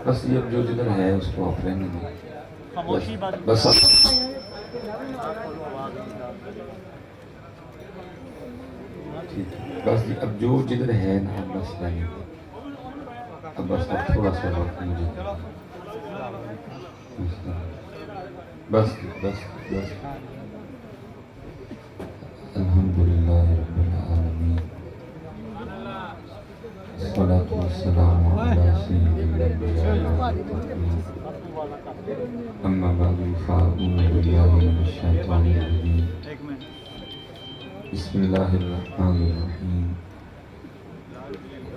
بس یہ جو جدھر ہے اس کو آپ رہنے دیں، بس ٹھیک ہے، بس اب جو جدھر ہے نا بس رہنے دیں، اب بس اب تھوڑا سا وقت مجھے بس بس بس الحمدللہ رب العالمین، الصلاة والسلام علی سید الانبیاء والمرسلین، اما بعد فاعوذ باللہ من الشیطان الرجیم، بسم اللہ الرحمن الرحیم،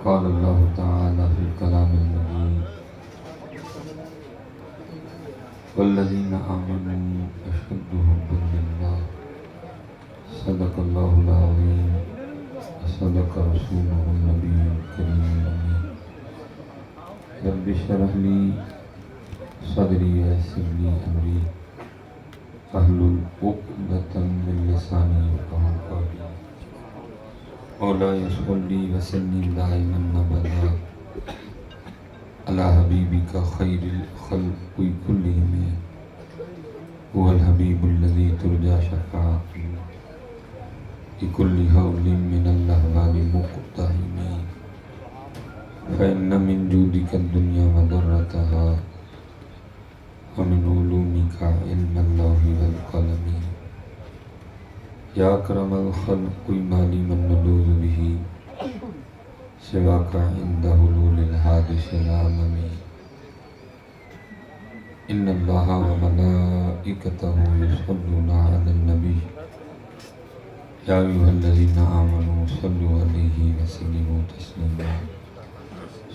قال اللہ تعالی فی الکلام المجید، والذین آمنوا اشد حبا للہ، صدق اللہ العظیم، صدق رسولہ النبی الکریم الامین، رب اشرح لی صدری ویسر لی امری، واحلل عقدۃ من لسانی یفقہوا قولی، مولایا صلی وسلم دائما ابدا علی حبیبک خیر الخلق کلہم، هو الحبیب الذی ترجى شفاعته بكل حول من الأحباب مقتحم، فإن من جودك الدنيا وضرتها، ومن علومك علم اللوح والقلم، يا أكرم الخلق ما لي من نلوذ به سواك عند حلول الحادث العمم، إن الله وملائكته يصلون على النبي، يا أيها الذين آمنوا صلوا عليه وسلموا تسليما،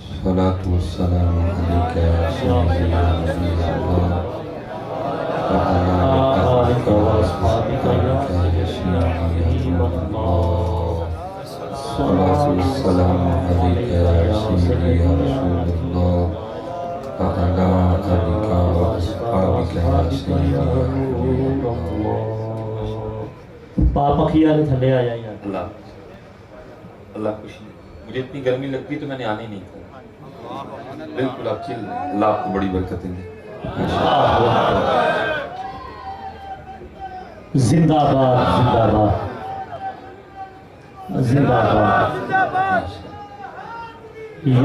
الصلاة والسلام عليك يا سيدي يا نبي الله، وعلى آلك وأصحابك يا سيدي يا نور الله، الصلاة والسلام عليك يا سيدي يا رسول الله، وعلى آلك وأصحابك يا سيدي يا حبيب الله۔ پاپکیا نے تھلے آ جائیں یار۔ اللہ اللہ خوشی، مجھے اتنی گرمی لگتی تو میں نے آنے نہیں تھا، بالکل آپ چل، اللہ آپ کو بڑی برکتیں دے۔ زندہ باد زندہ باد زندہ باد، یا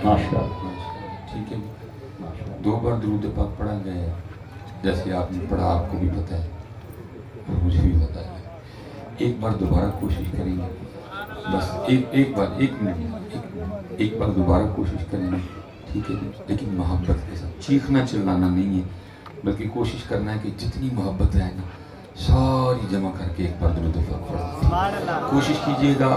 ماشاء اللہ۔ ٹھیک ہے، دو بار درود پاک پڑھا گیا ہے، جیسے آپ نے پڑھا، آپ کو بھی پتہ ہے اور مجھے بھی پتہ ہے، ایک بار دوبارہ کوشش کریں گے، بس ایک بار، ایک منٹ، ایک بار دوبارہ کوشش کریں گے، ٹھیک ہے، لیکن محبت کے ساتھ، چیخنا چلانا نہیں ہے، بلکہ کوشش کرنا ہے کہ جتنی محبت ہے نا ساری جمع کر کے ایک بار درود پاک پڑھیں۔ کوشش کیجئے گا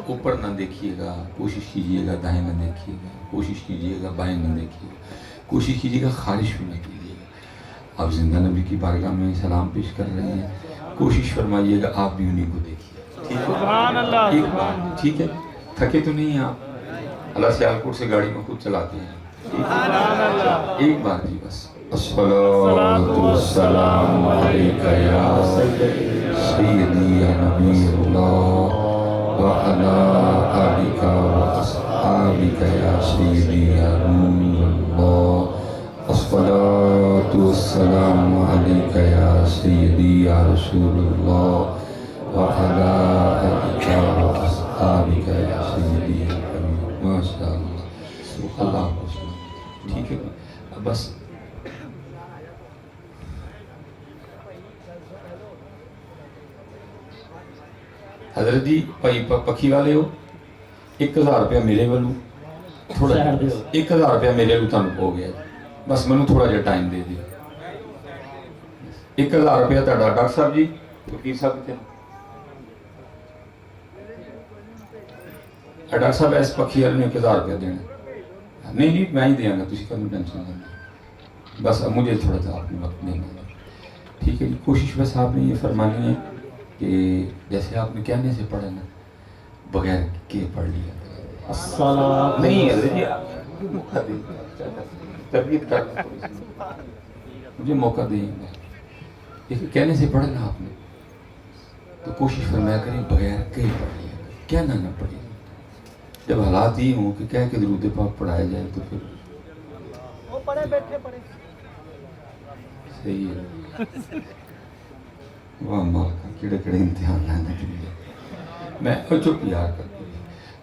اوپر نہ دیکھیے گا، کوشش کیجئے گا دائیں نہ دیکھیے گا، کوشش کیجئے گا بائیں نہ دیکھیے گا، کوشش کیجئے گا خارش بھی نہ کیجئے گا۔ آپ زندہ نبی کی بارگاہ میں سلام پیش کر رہے ہیں، کوشش فرمائیے گا آپ بھی انہیں کو دیکھیے، ٹھیک ہے؟ ایک بار، ٹھیک ہے؟ تھکے تو نہیں ہیں آپ؟ اللہ سیالکوٹ سے گاڑی میں خود چلاتے ہیں، ٹھیک ہے؟ ایک بار جی بس، الصلاۃ والسلام علیک یا سیدی یا نبی اللہ، وعلی آلک واصحابک یا سیدی یا نور اللہ، الصلاۃ والسلام علیک یا سیدی یا رسول اللہ، وعلی آلک واصحابک یا سیدی یا حبیب، ماشاء اللہ، اللہ کو سلام، ٹھیک ہے؟ بس حضرت جی پکھی والے ہو، 1000 روپیہ میرے والوں، تھوڑا 1000 روپیہ میرے والوں تانوں ہو گیا، بس میں تھوڑا جا ٹائم دے دیا، 1000 روپیہ تہاڈا ڈاکٹر صاحب جی، وکیل صاحب کتنے ڈاکٹر صاحب اس پکھی والے نے 1000 روپیہ دینا، نہیں نہیں میں ہی دیاں گا، تسی کدوں ٹینشن لینا، بس اب مجھے تھوڑا سا آپ نے وقت دینا ہے، ٹھیک ہے جی؟ کوشش بس آپ نے یہ فرمانی ہے کہ جیسے آپ نے کہنے سے پڑھا نا، بغیر کے پڑھ لیا نہیں حضرت جی، موقع دیں، تربیت کر مجھے موقع دیں، کہنے سے پڑھا نا آپ نے تو کوشش فرمایا کریں بغیر کے پڑھ لیا، کہنا نہ پڑھیں، جب حالات ہی ہوں کہ کہہ کے درود پاک پڑھایا جائے تو پھر وہ پڑھے بیٹھے پڑھے صحیح ہے. واہ ماں کا کیڑے کیڑے امتحان لانے کے لیے میں چپ یار کرتا ہوں.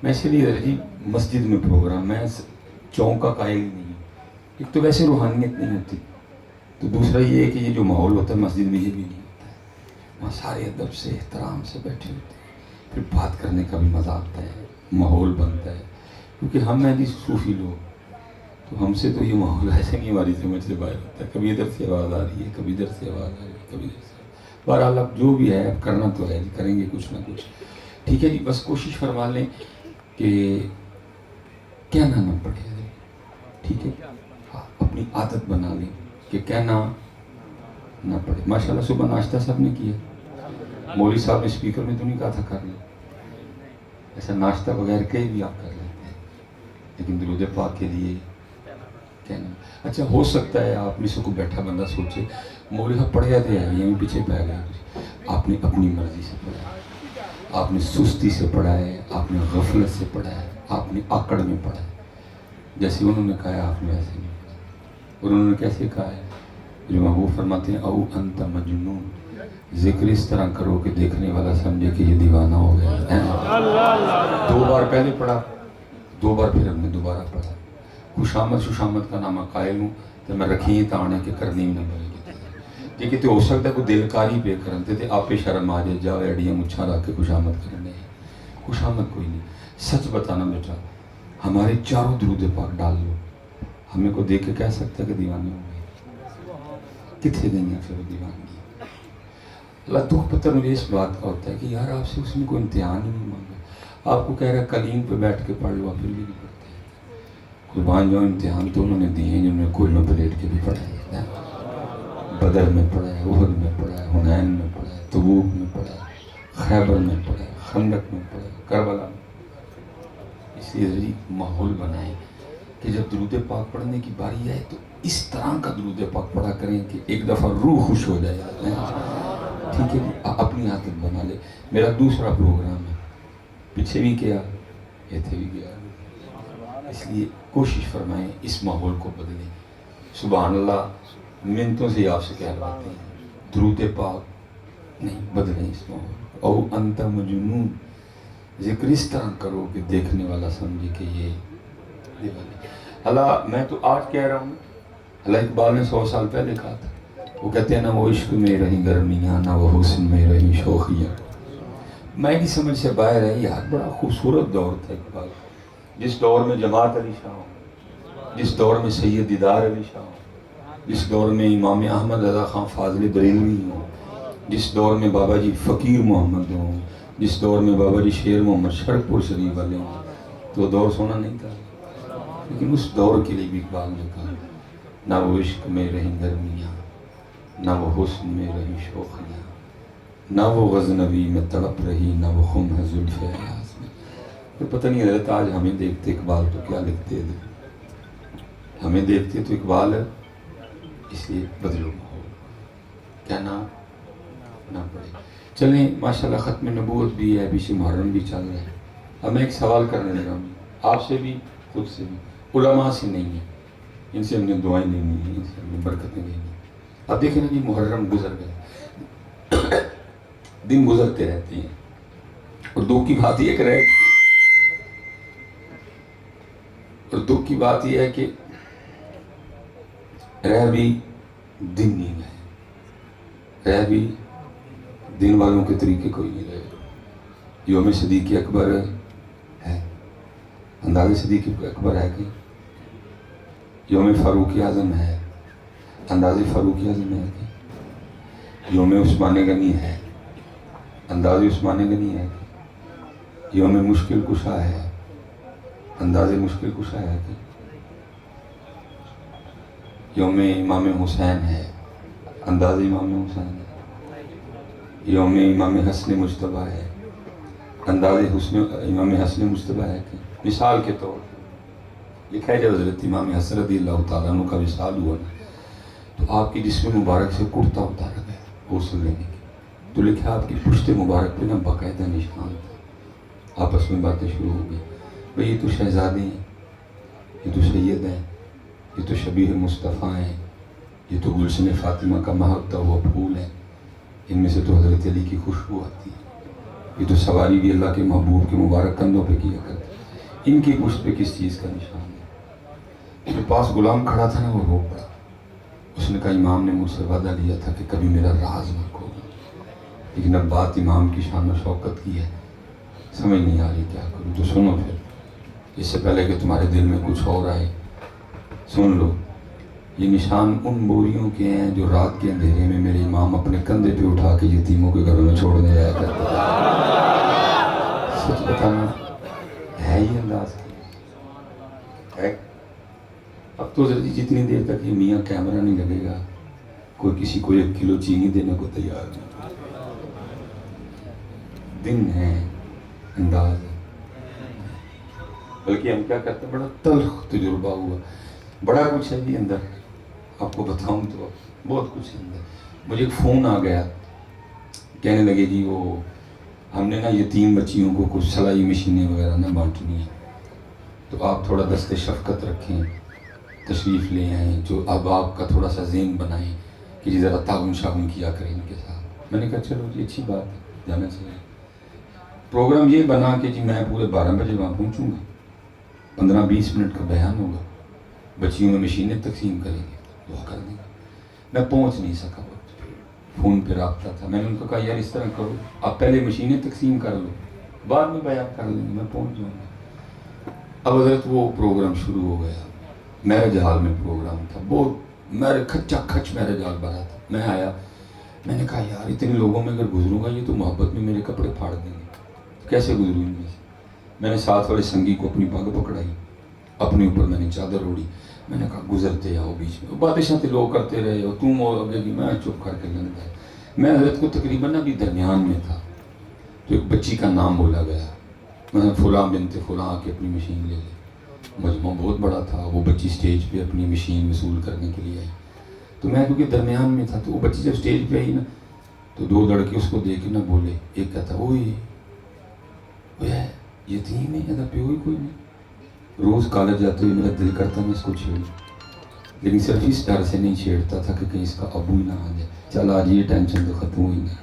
میں اس لیے جی مسجد میں پروگرام میں چونک کا قائل نہیں ہوں. ایک تو ویسے روحانیت نہیں ہوتی, تو دوسرا یہ ہے کہ یہ جو ماحول ہوتا ہے مسجد میں یہ بھی نہیں ہوتا ہے. وہاں سارے ادب سے احترام سے بیٹھے ہوتے ہیں, پھر بات کرنے کا بھی مزہ آتا ہے, ماحول بنتا ہے. کیونکہ ہم ہیں جی صوفی لوگ, تو ہم سے تو یہ ماحول ایسے نہیں ہماری سمجھ سے باہر ہوتا ہے. کبھی ادھر سے آواز آ رہی ہے, کبھی ادھر سے آواز آ رہی ہے, کبھی ادھر سے. بہرحال اب جو بھی ہے اب کرنا تو ہے جی, کریں گے کچھ نہ کچھ. ٹھیک ہے جی, بس کوشش فرما لیں کہ کہنا نہ پڑے. ٹھیک ہے, اپنی عادت بنا لیں کہ کہنا نہ پڑے. ماشاءاللہ صبح ناشتہ سب نے کیا. مولوی صاحب نے اسپیکر میں تو نہیں کہا تھا کر لیں, ایسا ناشتہ بغیر کہیں بھی آپ کر لیتے ہیں, لیکن درود پاک کے لیے کہنا. اچھا ہو سکتا ہے آپ میں سے کوئی بیٹھا بندہ سوچے مولوی صاحب پڑھ جاتے ہیں یہیں پیچھے پہ گئے. آپ نے اپنی مرضی سے پڑھا ہے, آپ نے سستی سے پڑھا ہے, آپ نے غفلت سے پڑھا ہے, آپ نے آکڑ میں پڑھا ہے. جیسے انہوں نے کہا ہے آپ نے ایسے نہیں پڑھا. انہوں نے کیسے کہا ہے, جو محبوب فرماتے ہیں او انت مجنون, ذکر اس طرح کرو کہ دیکھنے والا سمجھے کہ یہ دیوانہ ہو گیا. 2 بار پہلے پڑھا, 2 بار پھر ہم نے دوبارہ پڑھا. خوشامد کا نامہ قائل ہوں تو میں رکھی تانے کہ کرنی نہ پڑے گی. ٹھیک ہے, تو ہو سکتا ہے کوئی دلکاری پہ کرتے تھے, آپ پہ شرم آ جائے, جاؤ ایڈیاں مچھا رکھ کے خوشامد کرنے. خوشامد کوئی نہیں. سچ بتانا بیٹا, ہمارے چاروں درود پاک ڈال لو, ہمیں کو دیکھ کے کہہ سکتا ہے کہ دیوانے ہو گئے. کتنے گئی ہیں پھر وہ دیوانگی. اللہ دکھ پتہ مجھے اس بات کا ہوتا ہے کہ یار آپ سے اس نے کوئی امتحان ہی نہیں مانگا. آپ کو کہہ رہا ہے کلیم پہ بیٹھ کے پڑھ لو, آپ پھر بھی نہیں پڑھتے. قربان جو امتحان تو انہوں نے دیے ہیں جنہوں نے کوئی میں پلیٹ کے بھی پڑھا ہے. بدر میں پڑھا ہے, احد میں پڑھا ہے, حنین میں پڑھا ہے, تبوک میں پڑھا ہے, خیبر میں پڑھا ہے, خندق میں پڑھا ہے, کربلا میں. اس لیے ماحول بنائیں کہ جب درود پاک پڑھنے کی باری آئے تو اس طرح کا درود پاک پڑھا کریں کہ ایک دفعہ روح خوش ہو جائے. ٹھیک ہے جی, اپنی عادت بنا لے. میرا دوسرا پروگرام ہے, پیچھے بھی کیا, ایتھے بھی گیا. اس لیے کوشش فرمائیں اس ماحول کو بدلیں. سبحان اللہ, منتوں سے آپ سے کہلواتے ہیں, درود پاک نہیں, بدلیں اس ماحول کو. او انت مجنون, ذکر اس طرح کرو کہ دیکھنے والا سمجھے کہ یہ دیوانے. اللہ میں تو آج کہہ رہا ہوں, اللہ اقبال نے 100 سال پہلے کہا تھا. وہ کہتے ہیں نہ وہ عشق میں رہیں گرمیاں, نہ وہ حسن میں رہیں شوخیاں. میں کی سمجھ سے باہر ہے یار. بڑا خوبصورت دور تھا اقبال, جس دور میں جماعت علی شاہ ہوں, جس دور میں سید دیدار علی شاہ ہوں, جس دور میں امام احمد رضا خان فاضل بریلوی ہوں, جس دور میں بابا جی فقیر محمد ہوں, جس دور میں بابا جی شیر محمد شرک پور شریف والے ہوں. تو دور سونا نہیں تھا, لیکن اس دور کے لیے بھی اقبال نے کہا نہ وہ عشق میں رہیں گرمیاں, نہ وہ حسن میں رہیں شوخیاں, نہ وہ غزنوی میں تڑپ رہی, نہ وہ خم ہے زلف ایاز میں. تو پتہ نہیں حضرت آج ہمیں دیکھتے اقبال تو کیا لکھتے تھے, ہمیں دیکھتے تو اقبال ہے. اس لیے بدلو ماحول, کہنا نہ پڑے. چلیں ماشاءاللہ ختم نبوت بھی ہے, بیچ محرم بھی چل رہا ہے. اب میں ایک سوال کرنے لگا ہوں, آپ سے بھی خود سے بھی, علماء سے نہیں ہے, ان سے ہم نے دعائیں لینی ہیں, ان سے ہم نے برکتیں لینی ہیں. اب دیکھیں نا جی, محرم گزر گئے, دن گزرتے رہتے ہیں, اور دکھ کی بات یہ ہے کہ رہ بھی دن نہیں گئے, رہ بھی دن والوں کے طریقے کوئی نہیں رہے. یوم صدیق اکبر ہے, انداز صدیق اکبر ہے کہ یوم فاروق اعظم ہے, انداز فاروق اعظم ہے کہ یوم عثمان غنی ہے, انداز عثمان غنی ہے کہ یوم مشکل کشا ہے, انداز مشکل کشا ہے کہ یوم امام حسین ہے, انداز امام حسین ہے. یوم امام حسن مجتبیٰ ہے, انداز امام حسن مجتبیٰ ہے کہ مثال کے طور پر لکھا ہے جب حضرت امام حسن رضی اللہ تعالیٰ عنہ کا وصال ہوا نا, تو آپ کی جسم مبارک سے کرتا اتارا گیا غسل لینے کی. تو لکھا آپ کی پشت مبارک پہ نا باقاعدہ نشان تھا. آپس میں باتیں شروع ہو گئی, بھئی یہ تو شہزادے ہیں، یہ تو سید ہیں، یہ تو شبیہ مصطفیٰ ہیں، یہ تو گلشن فاطمہ کا مہکتا ہوا پھول ہے، ان میں سے تو حضرت علی کی خوشبو آتی ہے، یہ تو سواری بھی اللہ کے محبوب کے مبارک کندھوں پہ کیا کرتے، ان کی پشت پہ کس چیز کا نشان ہے؟ جو پاس غلام کھڑا تھا نا وہ رو پڑا، اس نے کہا امام نے مجھ سے وعدہ لیا تھا کہ کبھی میرا راز نہ کھولنا، لیکن اب بات امام کی شان و شوکت کی ہے، سمجھ نہیں آ رہی کیا کروں، تو سنو پھر، اس سے پہلے کہ تمہارے دل میں کچھ اور آئے، سن لو، یہ نشان ان بوریوں کے ہیں جو رات کے اندھیرے میں میرے امام اپنے کندھے پہ اٹھا کے یتیموں کے گھروں میں چھوڑنے جایا کرتے تھے۔ سچ بتانا ہے ہی انداز ہے۔ اب تو جتنی دیر تک یہ میاں کیمرہ نہیں لگے گا کوئی کسی کو 1 کلو چینی دینے کو تیار نہیں۔ دن ہے، انداز ہے، بلکہ ہم کیا کرتے ہیں، بڑا تلخ تجربہ ہوا، بڑا کچھ ہے بھی اندر، آپ کو بتاؤں تو بہت کچھ ہے اندر۔ مجھے ایک فون آ گیا، کہنے لگے جی وہ ہم نے نا یتیم بچیوں کو کچھ سلائی مشینیں وغیرہ نہ بانٹنی ہیں، تو آپ تھوڑا دست شفقت رکھیں، تشریف لے آئیں، جو اب آپ کا تھوڑا سا ذہن بنائیں کہ جی ذرا تعاون شاون کیا کریں ان کے ساتھ۔ میں نے کہا چلو جی اچھی بات ہے، جانا چاہیے۔ پروگرام یہ بنا کہ جی میں پورے 12 بجے وہاں پہنچوں گا، 15-20 منٹ کا بیان ہوگا، بچیوں میں مشینیں تقسیم کریں گے، دعا کر دیں گے۔ میں پہنچ نہیں سکا وقت پہ، فون پہ رابطہ تھا، میں نے ان کو کہا یار اس طرح کرو، آپ پہلے مشینیں تقسیم کر لو، بعد میں بیان کر لیں گے، میں پہنچ جاؤں گا۔ اب حضرت وہ پروگرام شروع ہو گیا، میرج ہال میں پروگرام تھا، بہت میرے کھچا کھچ میرج ہال بھرا تھا۔ میں آیا، میں نے کہا یار اتنے لوگوں میں اگر گزروں گا یہ تو محبت میں میرے کپڑے پھاڑ دیں گے، کیسے گزروں ان میں سے؟ میں نے ساتھ والے سنگی کو اپنی پگ پکڑائی، اپنے اوپر میں نے چادر اوڑھی، میں نے کہا گزرتے آؤ بیچ میں، باتیں شاتیں لوگ کرتے رہے ہو، تم اور آگے کی، میں چپ کر کے لگ گیا۔ میں حضرت کو تقریباً ابھی درمیان میں تھا، تو ایک بچی کا نام بولا گیا، میں فلاں بنت فلاں آ کے اپنی مشین لے لے۔ مجموعہ بہت بڑا تھا، وہ بچی سٹیج پہ اپنی مشین وصول کرنے کے لیے آئی، تو میں کیونکہ درمیان میں تھا، تو وہ بچی جب سٹیج پہ آئی نا تو 2 لڑکے اس کو دیکھ کے نہ بولے، ایک کہتا اوئے یتیم ہے، ادھر پہ ہوئی کوئی نہیں، روز کالج جاتے ہوئے میرا دل کرتا میں اس کو چھیڑوں، لیکن صرف اس ڈر سے نہیں چھیڑتا تھا کہ کہیں اس کا ابو ہی نہ آ جائے، چل آج یہ ٹینشن تو ختم ہوئی نہیں۔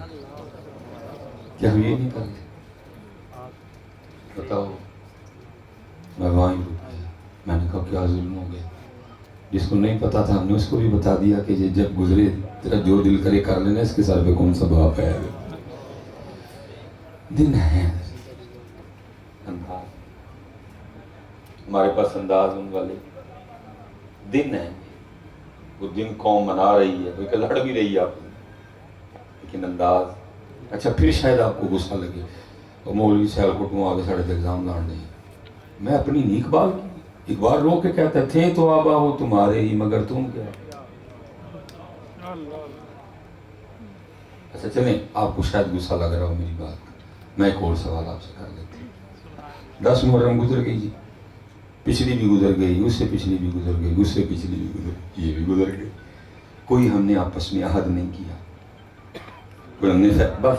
کیا ہم یہ نہیں کرتے؟ بتاؤ، میں وہاں ہی رک گیا، میں نے کہا کیا ظلم ہو گیا، جس کو نہیں پتا تھا ہم نے اس کو بھی بتا دیا کہ یہ جب گزرے تیرا جو دل کرے کر لینا، اس کے سر پہ کون سا باپ ہے۔ دن ہے، انداز، ہمارے پاس انداز ان والے دن ہیں، وہ دن قوم منا رہی ہے، کوئی لڑ بھی رہی ہے آپ کو، لیکن انداز۔ اچھا پھر شاید آپ کو غصہ لگے، اور مولوی سیال کو تم آگے ساڑھے ایگزام لان رہے ہیں، میں اپنی نہیں اقبال رو کے کہتا تھے تو آبا وہ تمہارے ہی مگر تم کیا۔ اچھا چلیں، آپ کو شاید غصہ لگ رہا ہو میری بات، میں ایک اور سوال آپ سے کر لیتا ہوں۔ 10 محرم گزر گئی جی، پچھلی بھی گزر گئی، اس سے پچھلی بھی گزر گئی، اس سے پچھلی بھی گزر گئی، یہ بھی گزر گئی، کوئی ہم نے آپس میں عہد نہیں کیا، کوئی ہم نے بس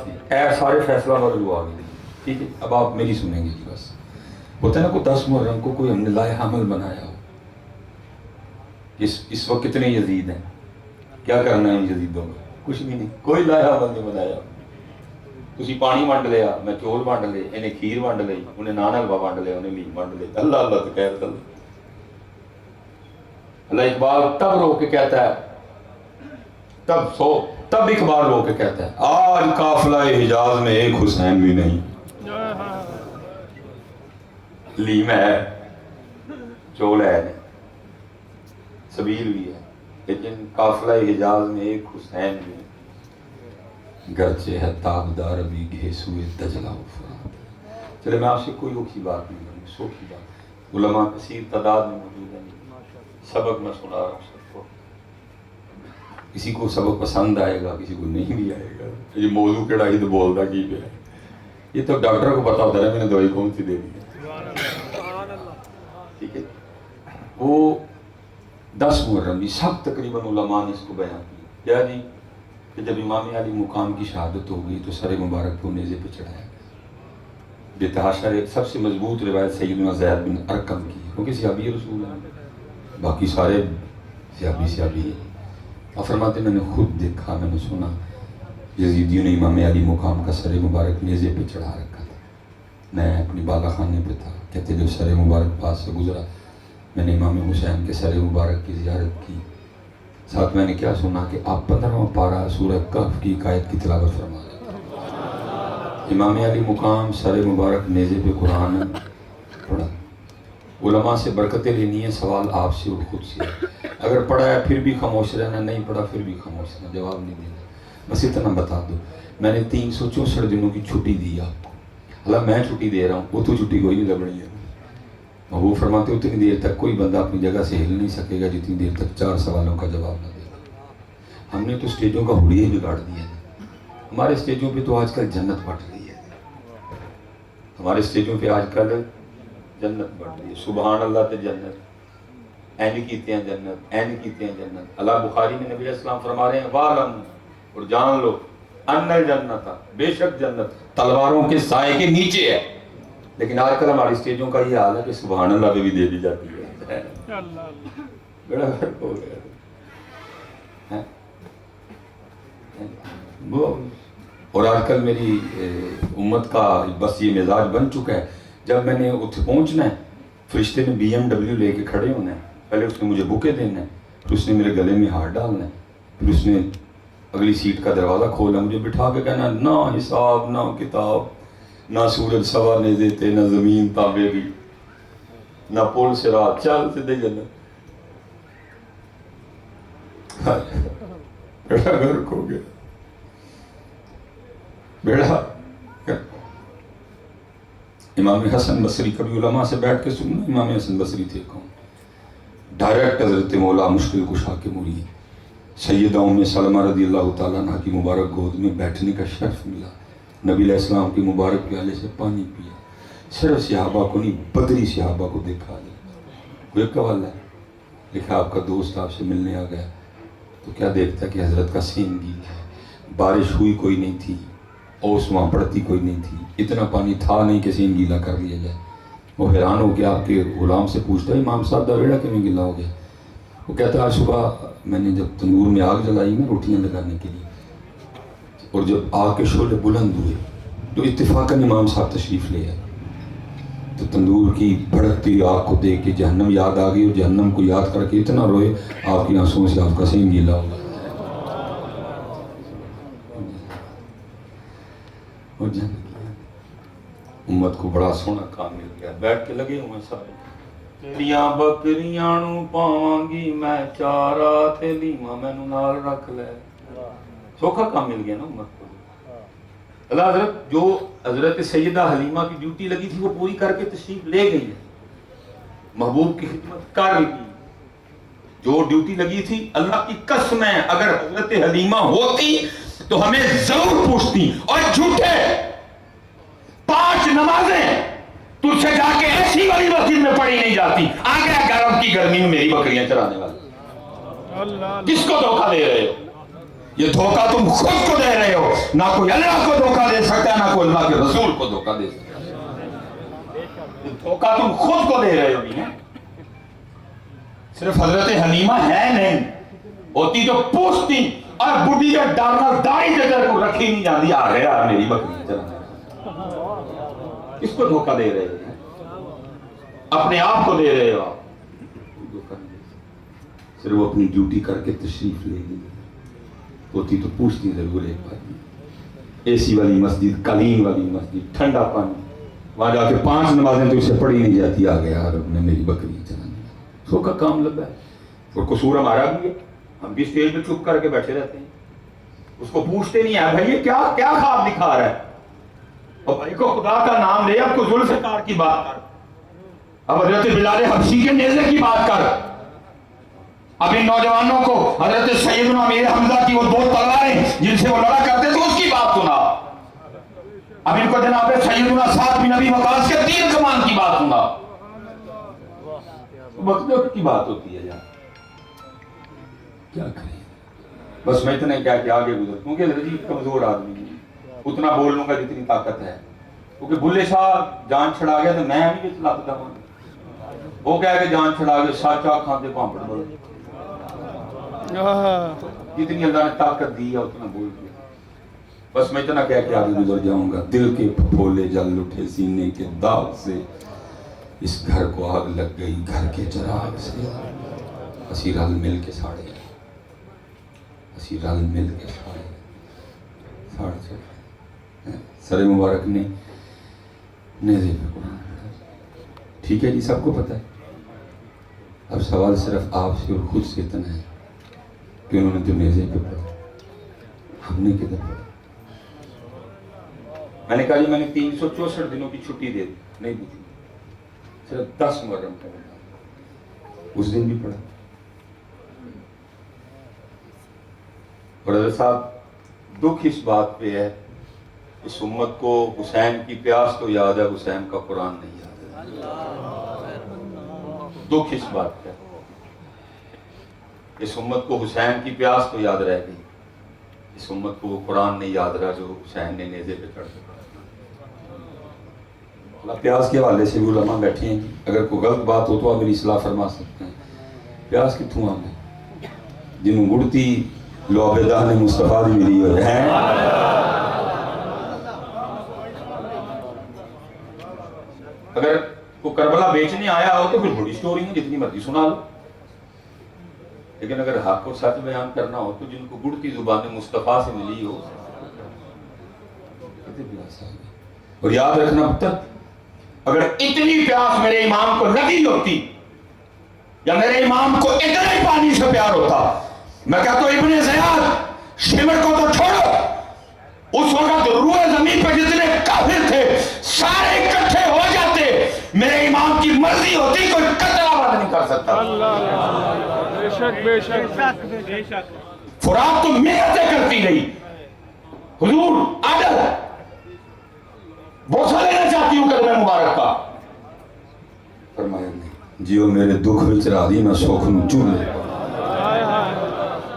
سارے فیصلہ والے لوگ آ گئے، ٹھیک ہے، اب آپ میری سنیں گے جی بس۔ ہوتا ہے نا کوئی 10 محرم کو کوئی ہم نے لائحہ عمل بنایا ہو، اس وقت کتنے یزید ہیں، کیا کرنا ہے ان یزیدوں میں؟ کچھ بھی نہیں، کوئی لائحہ عمل نہیں بنایا۔ تسی پانی ونڈ لیا، میں چول ونڈ لے، انہیں کھیر ونڈ لئی، انہیں نان حلوہ ونڈ لیا، انہیں لیم ونڈ لے، اللہ اللہ تو کہہ رہا۔ اللہ اقبال تب رو کے کہتا ہے، تب اقبال رو کے کہتا ہے آج قافلہ حجاز میں ایک حسین بھی نہیں، لیم ہے، چول ہے، سبیل بھی ہے، لیکن قافلہ حجاز میں ایک حسین بھی نہیں، گرچہ ہے تابدار ابھی گھیسوئے دجلہ و فرات۔ چلے میں آپ سے کوئی اوکھی بات نہیں کروں، سوکھی بات، علماء کثیر تعداد میں موجود ہیں، سبق میں سنا رہا ہوں سب کو، کسی کو سبق پسند آئے گا، کسی کو نہیں بھی آئے گا، یہ موضوع کیڑا ہی تو بولتا کی پہ ہے، یہ تو ڈاکٹر کو پتا ہوتا ہے میں نے دوائی کون سی دے دی ہے، ٹھیک ہے۔ وہ 10 محرم بھی سب تقریباً علماء نے اس کو بیان کیا، کیا جی کہ جب امام علی مقام کی شہادت ہو گئی تو سر مبارک کو نیزے پہ چڑھایا گیا، بتحاشا سب سے مضبوط روایت سیدنا زید بن ارقم کی ہے، کیونکہ صحابی رسول ہیں، باقی سارے صحابی ہیں۔ اور فرماتے میں نے خود دیکھا، میں نے سنا یزیدیوں نے امام علی مقام کا سر مبارک نیزے پہ چڑھا رکھا تھا، میں اپنی بالا خانے پہ تھا، کہتے جو سر مبارک پاس سے گزرا میں نے امام حسین کے سر مبارک کی زیارت کی، ساتھ میں نے کیا سنا کہ آپ 15واں پارہ سورہ کہف کی آیت کی تلاوت فرما رہے تھے۔ امام علی مقام سر مبارک نیزے پہ قرآن پڑھا۔ علماء سے برکتیں لینی ہے، سوال آپ سے اور خود سے، اگر پڑھا ہے پھر بھی خاموش رہنا، نہیں پڑھا پھر بھی خاموش رہنا، جواب نہیں دینا، بس اتنا بتا دو میں نے 364 دنوں کی چھٹی دی آپ کو، اللہ میں چھٹی دے رہا ہوں، وہ تو چھٹی کوئی نہیں لگ رہی ہے۔ وہ فرماتے اتنی دیر تک کوئی بندہ اپنی جگہ سے ہل نہیں سکے گا جتنی دیر تک 4 سوالوں کا جواب نہ دے گا۔ ہم نے تو سٹیجوں کا ہوڑی ہی بگاڑ دیا ہے، ہمارے سٹیجوں پہ تو آج کل جنت بٹ رہی ہے، ہمارے سٹیجوں پہ آج کل جنت بٹ رہی ہے، سبحان اللہ تے جنت، این کیتے ہیں جنت، این کیتے ہیں جنت۔ اللہ بخاری میں نبی علیہ السلام فرما رہے ہیں وَعْلَمُوا، اور جان لو ان الجنت، بے شک جنت تلواروں کے سائے کے نیچے ہے۔ لیکن آج کل ہماری سٹیجوں کا یہ حال ہے کہ سبحان اللہ پہ بھی دے دی جاتی ہے، بڑا فرق ہو گیا وہ۔ اور آج کل میری امت کا بس یہ مزاج بن چکا ہے، جب میں نے اتنے پہنچنا ہے فرشتے نے BMW لے کے کھڑے ہونا ہے، پہلے اس نے مجھے بوکے دینا ہے، پھر اس نے میرے گلے میں ہاتھ ڈالنا ہے، پھر اس نے اگلی سیٹ کا دروازہ کھولا، مجھے بٹھا کے کہنا نہ حساب نہ کتاب، نہ سورج سوا نے دیتے، نہ زمین تابے گی، نہ پول سے رات، چل سیدھے جنت۔ بیڑا غرق ہو گیا، بیڑا۔ امام حسن بصری، کبھی علماء سے بیٹھ کے سننا، امام حسن بصری تھے کون؟ ڈائریکٹ حضرت مولا مشکل کشا کے مرید، سیدہ ام سلمہ رضی اللہ تعالیٰ عنہ کی مبارک گود میں بیٹھنے کا شرف ملا، نبی علیہ السلام کی مبارک پیالے سے پانی پیا، صرف صحابہ کو نہیں بدری صحابہ کو دیکھا جائے، کوئی قول ہے لکھا آپ کا دوست آپ سے ملنے آ گیا تو کیا دیکھتا کہ حضرت کا سین گیلا ہے، بارش ہوئی کوئی نہیں تھی، اوس وہاں پڑتی کوئی نہیں تھی، اتنا پانی تھا نہیں کہ سین گیلا کر لیا جائے۔ وہ حیران ہو گیا، آپ کے غلام سے پوچھتا ہے امام صاحب دا ویڑا کیوں گیلا ہو گیا؟ وہ کہتا ہے آج صبح میں نے جب تندور میں آگ جلائی نا روٹیاں لگانے کے لیے، اور جب آگ کے شعلے بلند ہوئے تو اتفاقاً امام صاحب تشریف لے آئے، تو تندور کی بھڑکتی آگ کو دیکھ کے جہنم یاد آ گئی، اور جہنم کو یاد کر کے اتنا روئے آپ کی آنسوں سے آپ کا سین گیلا ہو گیا۔ اور جنت امت کو بڑا سونا کام مل گیا، بیٹھ کے لگے ہوئے سارے، تیریاں بکریاں نو پاواں گی میں چارہ تے لیما مینوں نال رکھ لے، سوکھا کام مل گیا نا امت کو۔ اللہ حضرت جو حضرت سیدہ حلیمہ کی ڈیوٹی لگی تھی وہ پوری کر کے تشریف لے گئی ہے، محبوب کی خدمت کر گئی، جو ڈیوٹی لگی تھی اللہ کی قسم ہے اگر حضرت حلیمہ ہوتی تو ہمیں ضرور پوچھتی، اور جھوٹے 5 نمازیں تجھ سے جا کے ایسی والی مسجد میں پڑھی نہیں جاتی، آگے گرم کی گرمی میں میری بکریاں چرانے والے، کس کو دھوکہ دے رہے ہو؟ یہ دھوکہ تم خود کو دے رہے ہو، نہ کوئی اللہ کو دھوکہ دے سکتا ہے، نہ کوئی اللہ کے رسول کو دھوکہ دے سکتا ہے، یہ دھوکہ تم خود کو دے رہے ہو۔ نہیں صرف حضرت حلیمہ ہے نہیں، ہوتی تو پوچھتی، اور بڈھی کا ڈالنا دائی جگہ کو رکھی نہیں جاتی، آ گیا میری بکریاں چرانے والے، کس کو دھوکہ دے رہے ہو؟ اپنے آپ کو دے رہے ہو۔ صرف وہ اپنی ڈیوٹی کر کے تشریف لے گئی، ہوتی تو پوچھتی ضرور ایک بار، اے سی والی مسجد، قالین والی مسجد، ٹھنڈا پانی، وہاں جا کے 5 نمازیں تو اسے پڑھی نہیں جاتی، آ گیا رب نے میری بکری چلانے، سو کا کام لگا ہے۔ اور قصور ہمارا بھی ہے، ہم بھی اسٹیج پہ چپ کر کے بیٹھے رہتے ہیں، اس کو پوچھتے نہیں ہے بھائی یہ کیا خواب دکھا رہا ہے، اور بھائی کو خدا کا نام لے، اب کو ذوالفقار کی بات کر، اب حضرت بلال حبشی کے نیزے کی بات کر، اب ان نوجوانوں کو حضرت سیدنا امیر حمزہ کی وہ 2 تلواریں جن سے وہ لڑا کرتے تھے اس کی بات سنا، اب ان کو جناب سیدنا سعد بن ابی وقاص کے 3 کمان کی بات سنا، وقت کی بات ہوتی ہے یار، کیا کریں؟ بس میں اتنا کیا کہ آگے گزر، کیونکہ رجیب کمزور آدمی ہے، اتنا بول لوں گا جتنی طاقت ہے، کیونکہ بلے شاہ جان چھڑا گیا تو میں نہیں بچ لگتا ہوں وہ کہہ کے جان چھڑا گیا سچا کھاتے پامپڑ بول جتنی اللہ نے طاقت دی ہے اتنا بول دیا بس میں اتنا کہہ کے آگے گزر جاؤں گا دل کے پھپھولے جل اٹھے سینے کے داغ سے اس گھر کو آگ لگ گئی گھر کے چراغ سے اسی رل مل کے ساڑے اسی رل مل کے ساڑے سر مبارک نے نیزے پہ قرآن پڑھا ٹھیک ہے جی سب کو پتہ ہے اب سوال صرف آپ سے اور خود سے اتنا ہے کہ انہوں نے تو نیزے پہ پڑھا ہم نے کدھر پڑھا میں نے کہا جی میں نے 364 دنوں کی چھٹی دے دی نہیں دی تھی صرف 10 محرم کا پڑھا اس دن بھی پڑھا اور حضرت صاحب دکھ اس بات پہ ہے اس امت کو حسین کی پیاس تو یاد ہے حسین کا قرآن نہیں یاد ہے دکھ اس بات پہ اس امت کو حسین کی پیاس تو یاد رہ گئی اس امت کو وہ قرآن نہیں یاد رہا جو حسین نے نیزے پہ چڑھ کے پڑھا پیاس کے حوالے سے بھی علماء بیٹھے ہیں اگر کوئی غلط بات ہو تو آپ میری اصلاح فرما سکتے ہیں پیاس کتوں آ گئی جنہوں گڑتی لعبدہ نے مصطفیٰ دی ملی ہوئے ہیں اگر کوئی کربلا بیچنے آیا ہو تو پھر بڑی سٹوری ہے جتنی مرضی سنا لو لیکن اگر حق کو سچ بیان کرنا ہو تو جن کو گڑتی زبان مصطفیٰ سے ملی ہو اور یاد رکھنا پتر اگر اتنی پیاس میرے امام کو لگی ہوتی یا میرے امام کو اتنا ہی پانی سے پیار ہوتا میں کہتا ہوں ابن زیاد شمر کو تو چھوڑو اس وقت روح زمین پہ جتنے کافر تھے سارے اکٹھے ہو جاتے میرے امام کی مرضی ہوتی کوئی قطرہ بند نہیں کر سکتا بے شک بے شک بے شک فرات تو محنتیں کرتی رہی حضور عادل بوسہ لینا چاہتی ہوں قدم مبارک کا فرمایا نہیں جیو میرے دکھ وچ راضی نہ سوکھ نو چولے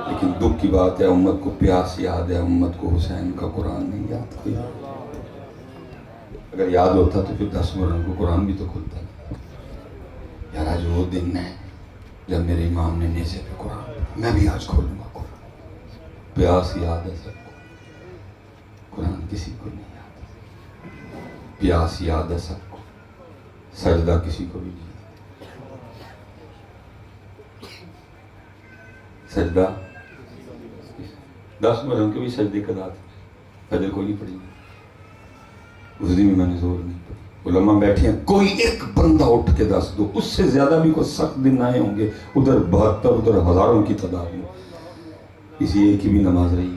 لیکن دکھ کی بات ہے امت کو پیاس یاد ہے امت کو حسین کا قرآن نہیں یاد کوئی اگر یاد ہوتا تو پھر 10 محرم کو قرآن بھی تو کھلتا یار آج وہ دن ہے جب میرے امام نے نیزے پہ قرآن پڑھا میں بھی آج کھولوں گا قرآن پیاس یاد ہے سب کو قرآن کسی کو نہیں یاد پیاس یاد ہے سب کو سجدہ کسی کو بھی نہیں سجدہ 10 محرم کے بھی سجدے کا داد فجر کوئی نہیں پڑھی اس دن بھی میں نے زور نہیں پڑھی علماء بیٹھے ہیں کوئی ایک بندہ اٹھ کے 10 دو اس سے زیادہ بھی کوئی سخت دن آئے ہوں گے ادھر 72 ادھر ہزاروں کی تعداد میں کسی ایک ہی بھی نماز رہی ہو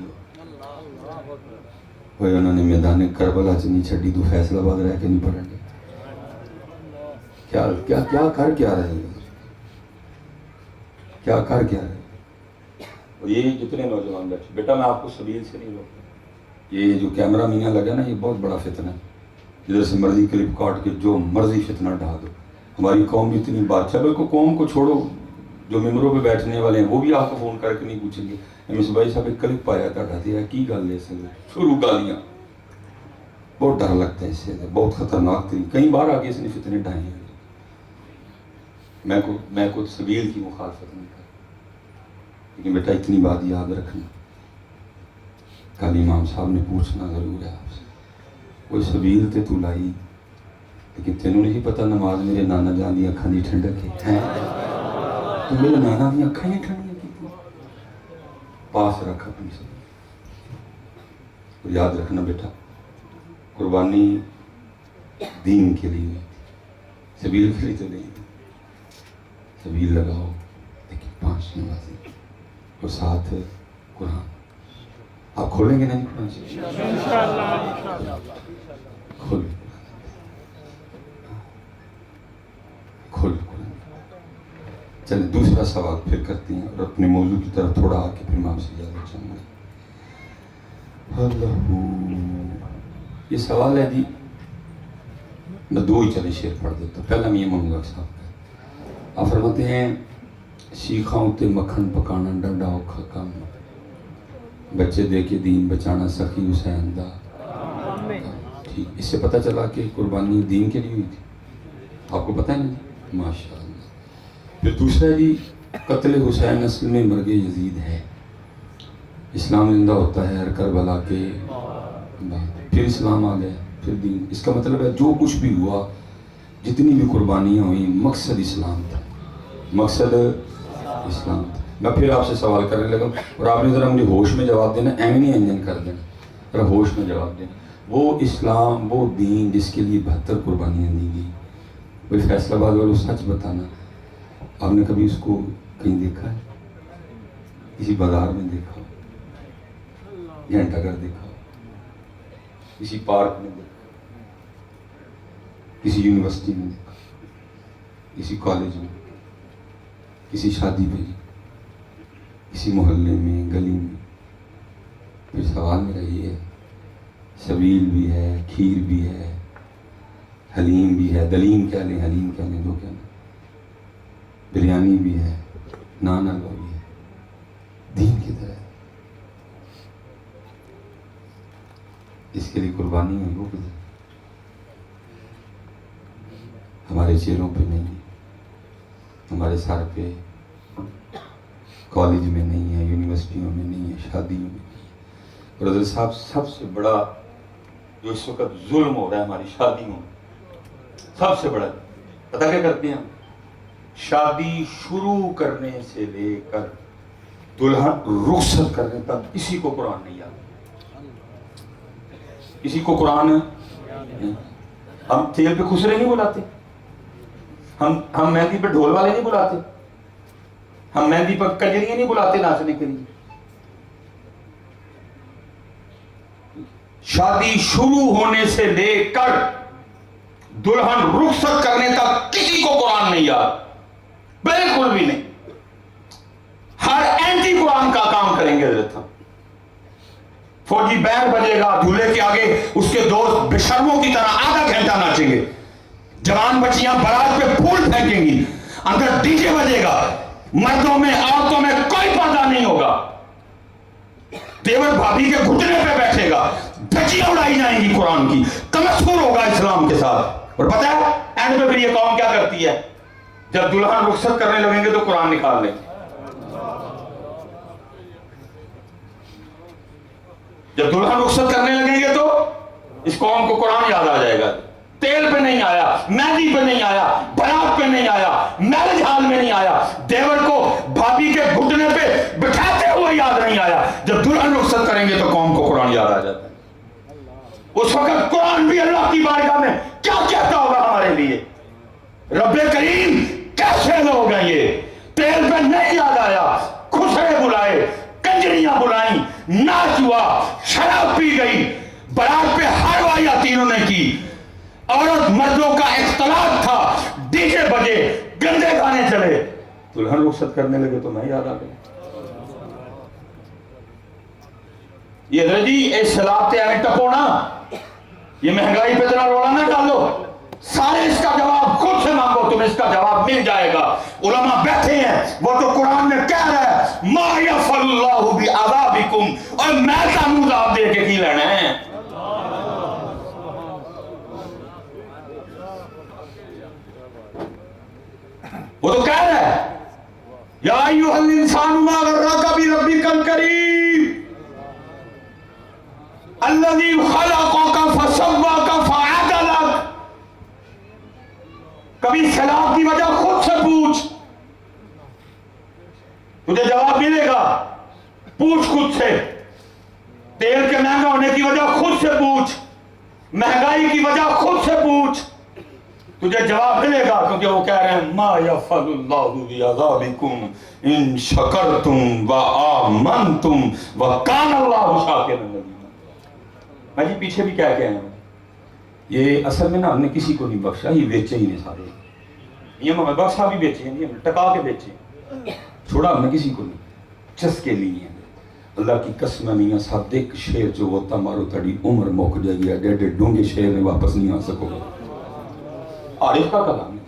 وہ انہوں نے میدان کربلا چ نہیں چھڑی تو فیصلہ آباد رہ کے نہیں پڑھیں گے کیا کر کیا رہے ہیں کیا کر کیا رہے اور یہ جتنے نوجوان بیٹھے بیٹا میں آپ کو سبیل سے نہیں روکتا یہ جو کیمرہ میاں لگا نا یہ بہت بڑا فتنہ ہے جدھر سے مرضی کلپ کاٹ کے جو مرضی فتنہ ڈھا دو ہماری قوم بھی اتنی بادشاہ بلکہ قوم کو چھوڑو جو ممبروں پہ بیٹھنے والے ہیں وہ بھی آپ کو فون کر کے نہیں پوچھیں گے ایم بھائی صاحب ایک کلپ پایا تھا ڈھاتی ہے کی گل لے سکتے شروع گالیاں بہت ڈر لگتا ہے اس سے بہت خطرناک تھی کئی بار آگے اس نے فتنے ڈھائے ہیں میں کو سبیل کی مخالفت نہیں کر لیکن بیٹا اتنی بات یاد رکھنا کل امام صاحب نے پوچھنا ضرور ہے آپ سے کوئی سبیل تے تو لائی لیکن تینوں نہیں پتہ نماز میرے نانا جان دی اکھاں دی ٹھنڈک ہے تو میرے نانا دی اکھاں ہی ٹھنڈیاں کی پاس رکھ اپنی سبیل اور یاد رکھنا بیٹا قربانی دین کے لیے سبیل کے لیے تو نہیں سبیل لگاؤ لیکن 5 نمازیں اور ساتھ قرآن آپ کھولیں گے نہیں قرآن سے کھول قرآن چلیں دوسرا سوال پھر کرتے ہیں اور اپنے موضوع کی طرف تھوڑا آ کے پھر میں آپ سے اجازت چاہوں گا یہ سوال ہے جی میں 2 ہی چلے شعر پڑھ دیتا ہوں پہلا میں یہ مانگا صاحب کا آپ فرماتے ہیں شیخاں تے مکھن پکانا ڈنڈا اوکھا کام بچے دے کے دین بچانا سخی حسین دا ٹھیک, اس سے پتہ چلا کہ قربانی دین کے لیے ہوئی تھی. آپ کو پتہ ہے نا جی؟ ماشاء اللہ. پھر دوسرا جی, قتل حسین اصل میں مرگ یزید ہے. اسلام زندہ ہوتا ہے ہر کربلا کے بعد, پھر اسلام آ گیا, پھر دین. اس کا مطلب ہے جو کچھ بھی ہوا, جتنی بھی قربانیاں ہوئیں, مقصد اسلام تھا, مقصد اسلام تھا. میں پھر آپ سے سوال کرنے لگا اور آپ نے ذرا مجھے ہوش میں جواب دینا, ایویں نہیں انجن کر دینا, ذرا ہوش میں جواب دینا. وہ اسلام, وہ دین جس کے لیے 72 قربانیاں دی گئی, کوئی فیصلہ آباد والوں سچ بتانا, آپ نے کبھی اس کو کہیں دیکھا ہے؟ کسی بازار میں دیکھا, گھنٹہ گھر دیکھا, کسی پارک میں دیکھا, کسی یونیورسٹی میں دیکھا, کسی کالج میں, کسی شادی پہ, کسی محلے میں, گلی میں؟ پھر سوال میرا یہ ہے, سبیل بھی ہے, کھیر بھی ہے, حلیم بھی ہے, دلیم کیا لیں, حلیم کیا لیں, دو کیا لیں, بریانی بھی ہے, نان حلوہ بھی ہے, دین کی طرح. اس کے لیے قربانی ہے وہ کدھر؟ ہمارے چہروں پہ نہیں ہے, ہمارے سر پہ, کالج میں نہیں ہے, یونیورسٹیوں میں نہیں ہے, شادیوں میں نہیں ہے. اور حضرت صاحب سب سے بڑا جو اس وقت ظلم ہو رہا ہے ہماری شادیوں میں, سب سے بڑا پتہ کیا کرتے ہیں ہم؟ شادی شروع کرنے سے لے کر دلہن رخصت کرنے تک کسی کو قرآن نہیں یاد, کسی کو قرآن نہیں. ہم تیل پہ خسرے نہیں بلاتے, ہم مہندی پہ ڈھول والے نہیں بلاتے, ہم مہندی پہ کجریاں نہیں بلاتے ناچنے کے لیے. شادی شروع ہونے سے لے کر دلہن رخصت کرنے تک کسی کو قرآن نہیں یاد, بالکل بھی نہیں. ہر اینٹی قرآن کا کام کریں گے حضرت. ہم فوجی بینڈ بجے گا, دولہے کے آگے اس کے دوست بے شرموں کی طرح آدھا گھنٹہ ناچیں گے, جوان بچیاں بارات پہ پھول پھینکیں گی, اندر ڈی جے بجے گا, مردوں میں عورتوں میں کوئی پردہ نہیں ہوگا, دیور بھابھی کے گھٹنے پہ بیٹھے گا, دھجیاں اڑائی جائیں گی قرآن کی, تمسخر ہوگا اسلام کے ساتھ. اور پتہ ہے اینڈ میں پھر یہ قوم کیا کرتی ہے؟ جب دلہن رخصت کرنے لگیں گے تو قرآن نکال لیں. جب دلہن رخصت کرنے لگیں گے تو اس قوم کو قرآن یاد آ جائے گا. تیل پہ نہیں آیا, مہندی پہ نہیں آیا, برات پہ نہیں آیا, میرج ہال میں نہیں آیا, دیور کو بھابھی کے گھٹنے پہ بٹھاتے ہوئے یاد نہیں آیا. جب دلہن رخصت کریں گے تو قوم کو قرآن یاد آ جاتا ہے. اس وقت قرآن بھی اللہ کی بارگاہ میں کیا کہتا ہوگا ہمارے لیے؟ رب کریم کیسے لوگ ہیں یہ, تیل پہ نہیں یاد آیا, خسرے بلائے, کنجریاں بلائیں, ناچ ہوا, شراب پی گئی, برات پہ ہر یاتیں انہوں نے کی, عورت مردوں کا اختلاط تھا, ڈی جے بجے, گندے گانے چلے, دلہن رخصت کرنے لگے تو میں یاد آ گئی. یہ رجی اصلاح تیار ٹپو نا, یہ مہنگائی پہ ذرا رولا نہ ڈالو, سارے اس کا جواب خود سے مانگو, تمہیں اس کا جواب مل جائے گا. علماء بیٹھے ہیں, وہ تو قرآن میں کہہ رہا ہے ما یفعل اللہ بعذابکم, اور میں تانوں عذاب دے کے کی لینا ہے. وہ تو کہہ رہا ہے یا ایھا الانسان ما غرک بربک الکریم الذی خلقک فسواک فعدلک. کبھی سیلاب کی وجہ خود سے پوچھ, تجھے جواب ملے گا. پوچھ خود سے, تیل کے مہنگا ہونے کی وجہ خود سے پوچھ, مہنگائی کی وجہ خود سے پوچھ, تجھے جواب ملے گا. کیونکہ وہ کہہ رہے ہیں ما یفعل اللہ بعذابکم ان شکرتم وآمنتم وکان اللہ شاکرا علیما. میں جی پیچھے بھی کیا کہہ رہا ہوں, یہ اصل میں نا ہم نے کسی کو نہیں بخشا, یہ بیچے ہی نے سارے. یہ ہمیں بخشا بھی بیچے ہیں, یہ ٹکا کے بیچے, چھوڑا ہم نے کسی کو نہیں, چسکے لیے ہیں. اللہ کی قسم میاں صاحب, دیکھ شیر جو ہوتا مارو تڑی عمر موک جائے گی, ڈیڈے ڈونگے شیر نے واپس نہیں آ سکو گا. عارف کا کلام ہے.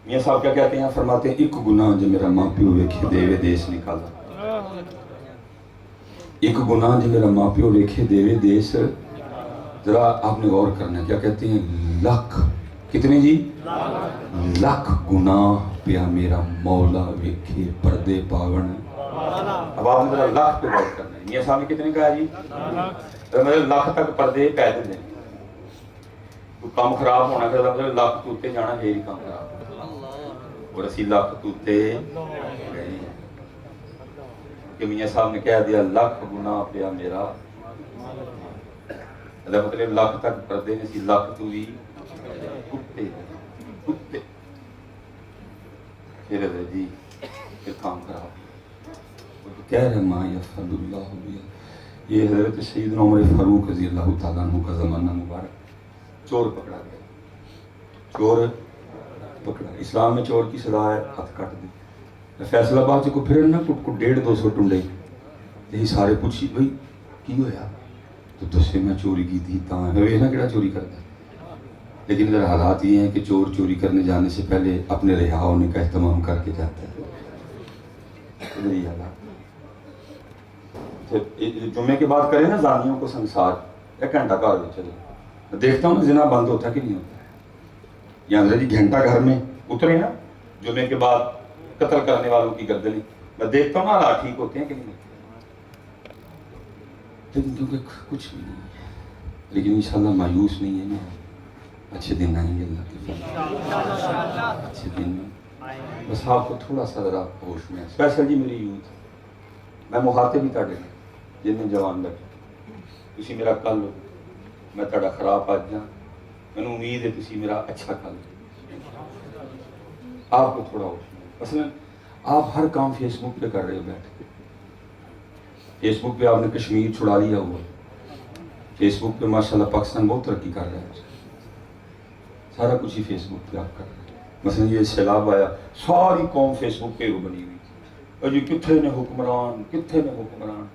میاں صاحب کیا کہتے ہیں, فرماتے ہیں ایک گناہ جو میرا ماں پیو ویکھے دیوے دیس نکالا, ایک گناہ جو میرا ماں پیو ویکھے دیوے دیس. ذرا آپ نے غور کرنا ہے، کیا کہتے ہیں؟ لاکھ کتنے جی؟ لاکھ گناہ پیا میرا مولا ویکھے پردے پاون۔ اب آپ نے ذرا لاکھ پہ غور کرنا ہے۔ میاں صاحب نے کتنے کہا جی؟ مطلب لاکھ تک پردے پیدل ہیں، تو کام خراب ہونا کہ مطلب لاکھ تو اتنے جانا ہے ہی کام خراب، اور اسی لاکھ تو اتنے گئے ہیں کہ میاں صاحب نے کہہ دیا لاکھ گناہ پیا میرا، مطلب لاکھ تک پردے نے سی، لاکھ تو بھی کتے کتے پھر جی پھر کام خراب۔ کہہ رہے ماں یفعل اللہ بیا، یہ حضرت سیدنا عمر فاروق رضی اللہ تعالیٰ عنہ کا زمانہ مبارک، چور پکڑا گیا، چور پکڑا۔ اسلام میں چور کی سزا ہے ہاتھ کٹ دی۔ فیصلہ آباد سے کو پھر نہ کٹ کو 150-200 ٹنڈے، یہی سارے پوچھی بھائی کی ہویا، تو دسے میں چوری کی تھی تاں ہے نا کیڑا چوری کرتا ہے۔ لیکن اگر حالات یہ ہیں کہ چور چوری کرنے جانے سے پہلے اپنے رہا ہونے کا اہتمام کر کے جاتا ہے۔ یہی حالات جمعے کے بعد کریں نا زانیوں کو سنسار، 1 گھنٹہ گھر میں چلے، میں دیکھتا ہوں زنا بند ہوتا کہ نہیں ہوتا ہے، یا جی گھنٹہ گھر میں اترے نا جمعے کے بعد قتل کرنے والوں کی گردنیں، میں دیکھتا ہوں نا حالات ٹھیک ہوتے ہیں کہ نہیں ہوتے، لیکن کیونکہ کچھ بھی نہیں ہے۔ لیکن انشاءاللہ مایوس نہیں ہے میں، اچھے دن آئیں گے اللہ کے فضل، اچھے دن میں بس آپ کو تھوڑا سا ذرا ہوش میں، اسپیشل جی میری یوتھ، میں مخاطب بھی تاڑے جن میں جوان بیٹھے، تسی میرا کل ہو، میں تاڑا خراب آج جاں، میں نے امید ہے تسی میرا اچھا کل ہو۔ آپ کو تھوڑا ہوش میں، مثلا آپ ہر کام فیس بک پہ کر رہے ہو بیٹھ کے، فیس بک پہ آپ نے کشمیر چھڑا لیا ہوا، فیس بک پہ ماشاءاللہ پاکستان بہت ترقی کر رہا ہے، سارا کچھ ہی فیس بک پہ آپ کر رہے ہیں۔ مثلا یہ سیلاب آیا، ساری قوم فیس بک پہ بنی ہوئی، اور جی کتنے نے حکمران، کتنے نے حکمران،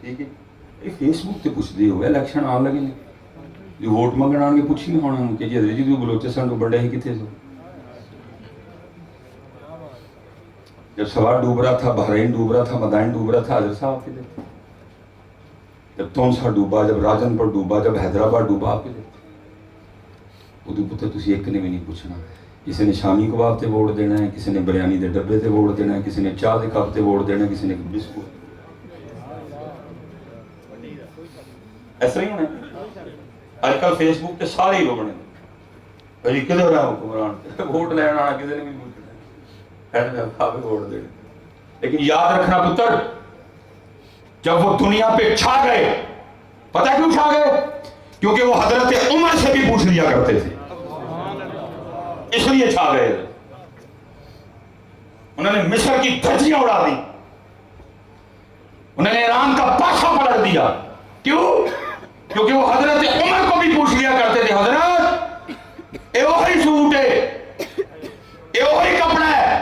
ٹھیک ہے یہ فیس بک تے پوچھ دے ہوئے، الیکشن آن لگے نے جو ووٹ منگن آن کے پوچھی نہیں ہونا کہ جی حضرت جی تو بلوچستان کو بڑے ہی کتنے سو، جب سوار ڈوب رہا تھا، بحرین ڈوب رہا تھا، مدائن ڈوب رہا تھا، حضرت صاحب کے دیکھتے، جب تونسا ڈوبا، جب راجن پور ڈوبا، جب حیدرآباد ڈوبا، آپ کے دیکھتے ادو پتہ تسی ایک نے بھی نہیں پوچھنا، کسی نے شامی کباب تے ووٹ دینا ہے، کسی نے بریانی دے ڈبے تے ووٹ دینا ہے، کسی نے چاہ دے کپ تے ووٹ دینا ہے، کسی نے بسکٹ، ایسا ہی ہونا ہے۔ آج کل فیس بک کے سارے ہی روبنے بھائی کدھر رہا حکمران ووٹ لینا آنا کسی نے بھی پوچھنا ہے، میں کھا کے ووٹ دینا۔ لیکن یاد رکھنا پتر، جب وہ دنیا پہ چھا گئے، پتہ کیوں چھا گئے؟ کیونکہ وہ حضرت عمر سے بھی پوچھ لیا کرتے تھے، اس لیے چھا گئے۔ انہوں نے مصر کی دھجیاں اڑا دی، انہوں نے ایران کا پاشا پلٹ دیا، کیوں؟ کیونکہ وہ حضرت عمر کو بھی پوچھ لیا کرتے تھے، حضرت اے وہی سوٹ ہے، اے وہی کپڑا ہے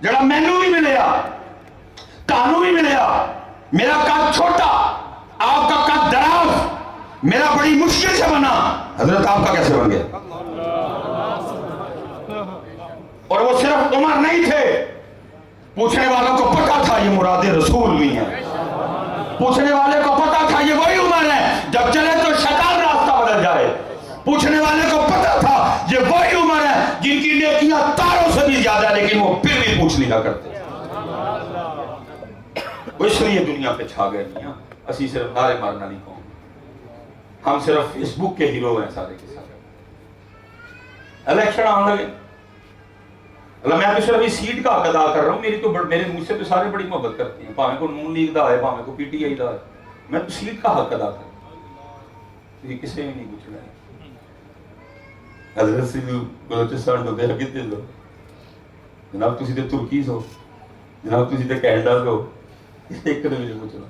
جڑا مینو بھی ملیا، تانو بھی ملیا، میرا قد چھوٹا، آپ کا قد دراز، میرا بڑی مشکل سے بنا، حضرت آپ کا کیسے بن گیا؟ اور وہ صرف عمر نہیں تھے، پوچھنے والوں کو پتا تھا یہ مراد رسول بھی ہیں، پوچھنے والے کو پتا تھا یہ وہی عمر ہے، جب چلے تو شیطان راستہ بدل جائے، پوچھنے والے کو پتا تھا یہ وہی عمر ہے جن کی نیکیاں تاروں سے بھی زیادہ، لیکن وہ پھر بھی پوچھ لیا کرتے، وہ اس لیے دنیا پہ چھا گئے نہیں، اسی صرف نعرے مارنا نہیں کہوں، ہم صرف فیس بک کے ہیرو ہیں سارے کے سارے۔ الیکشن آنے لگے، اللہ میں تو صرف اس سیٹ کا حق ادا کر رہا ہوں، میری تو میرے مجھ سے تو سارے بڑی محبت کرتے ہیں، پاویں کو نون لیگ دا ہے، پاویں کو پی ٹی آئی دا ہے، میں تو سیٹ کا حق ادا کر رہا ہوں، کسی نے نہیں پوچھنا ہے۔ حضرت سی بلوچستان ڈوبے کتنے لو جناب، تسی تے ترکی سو جناب، تسی تے کینیڈا سو، ایک نے بھی پوچھنا،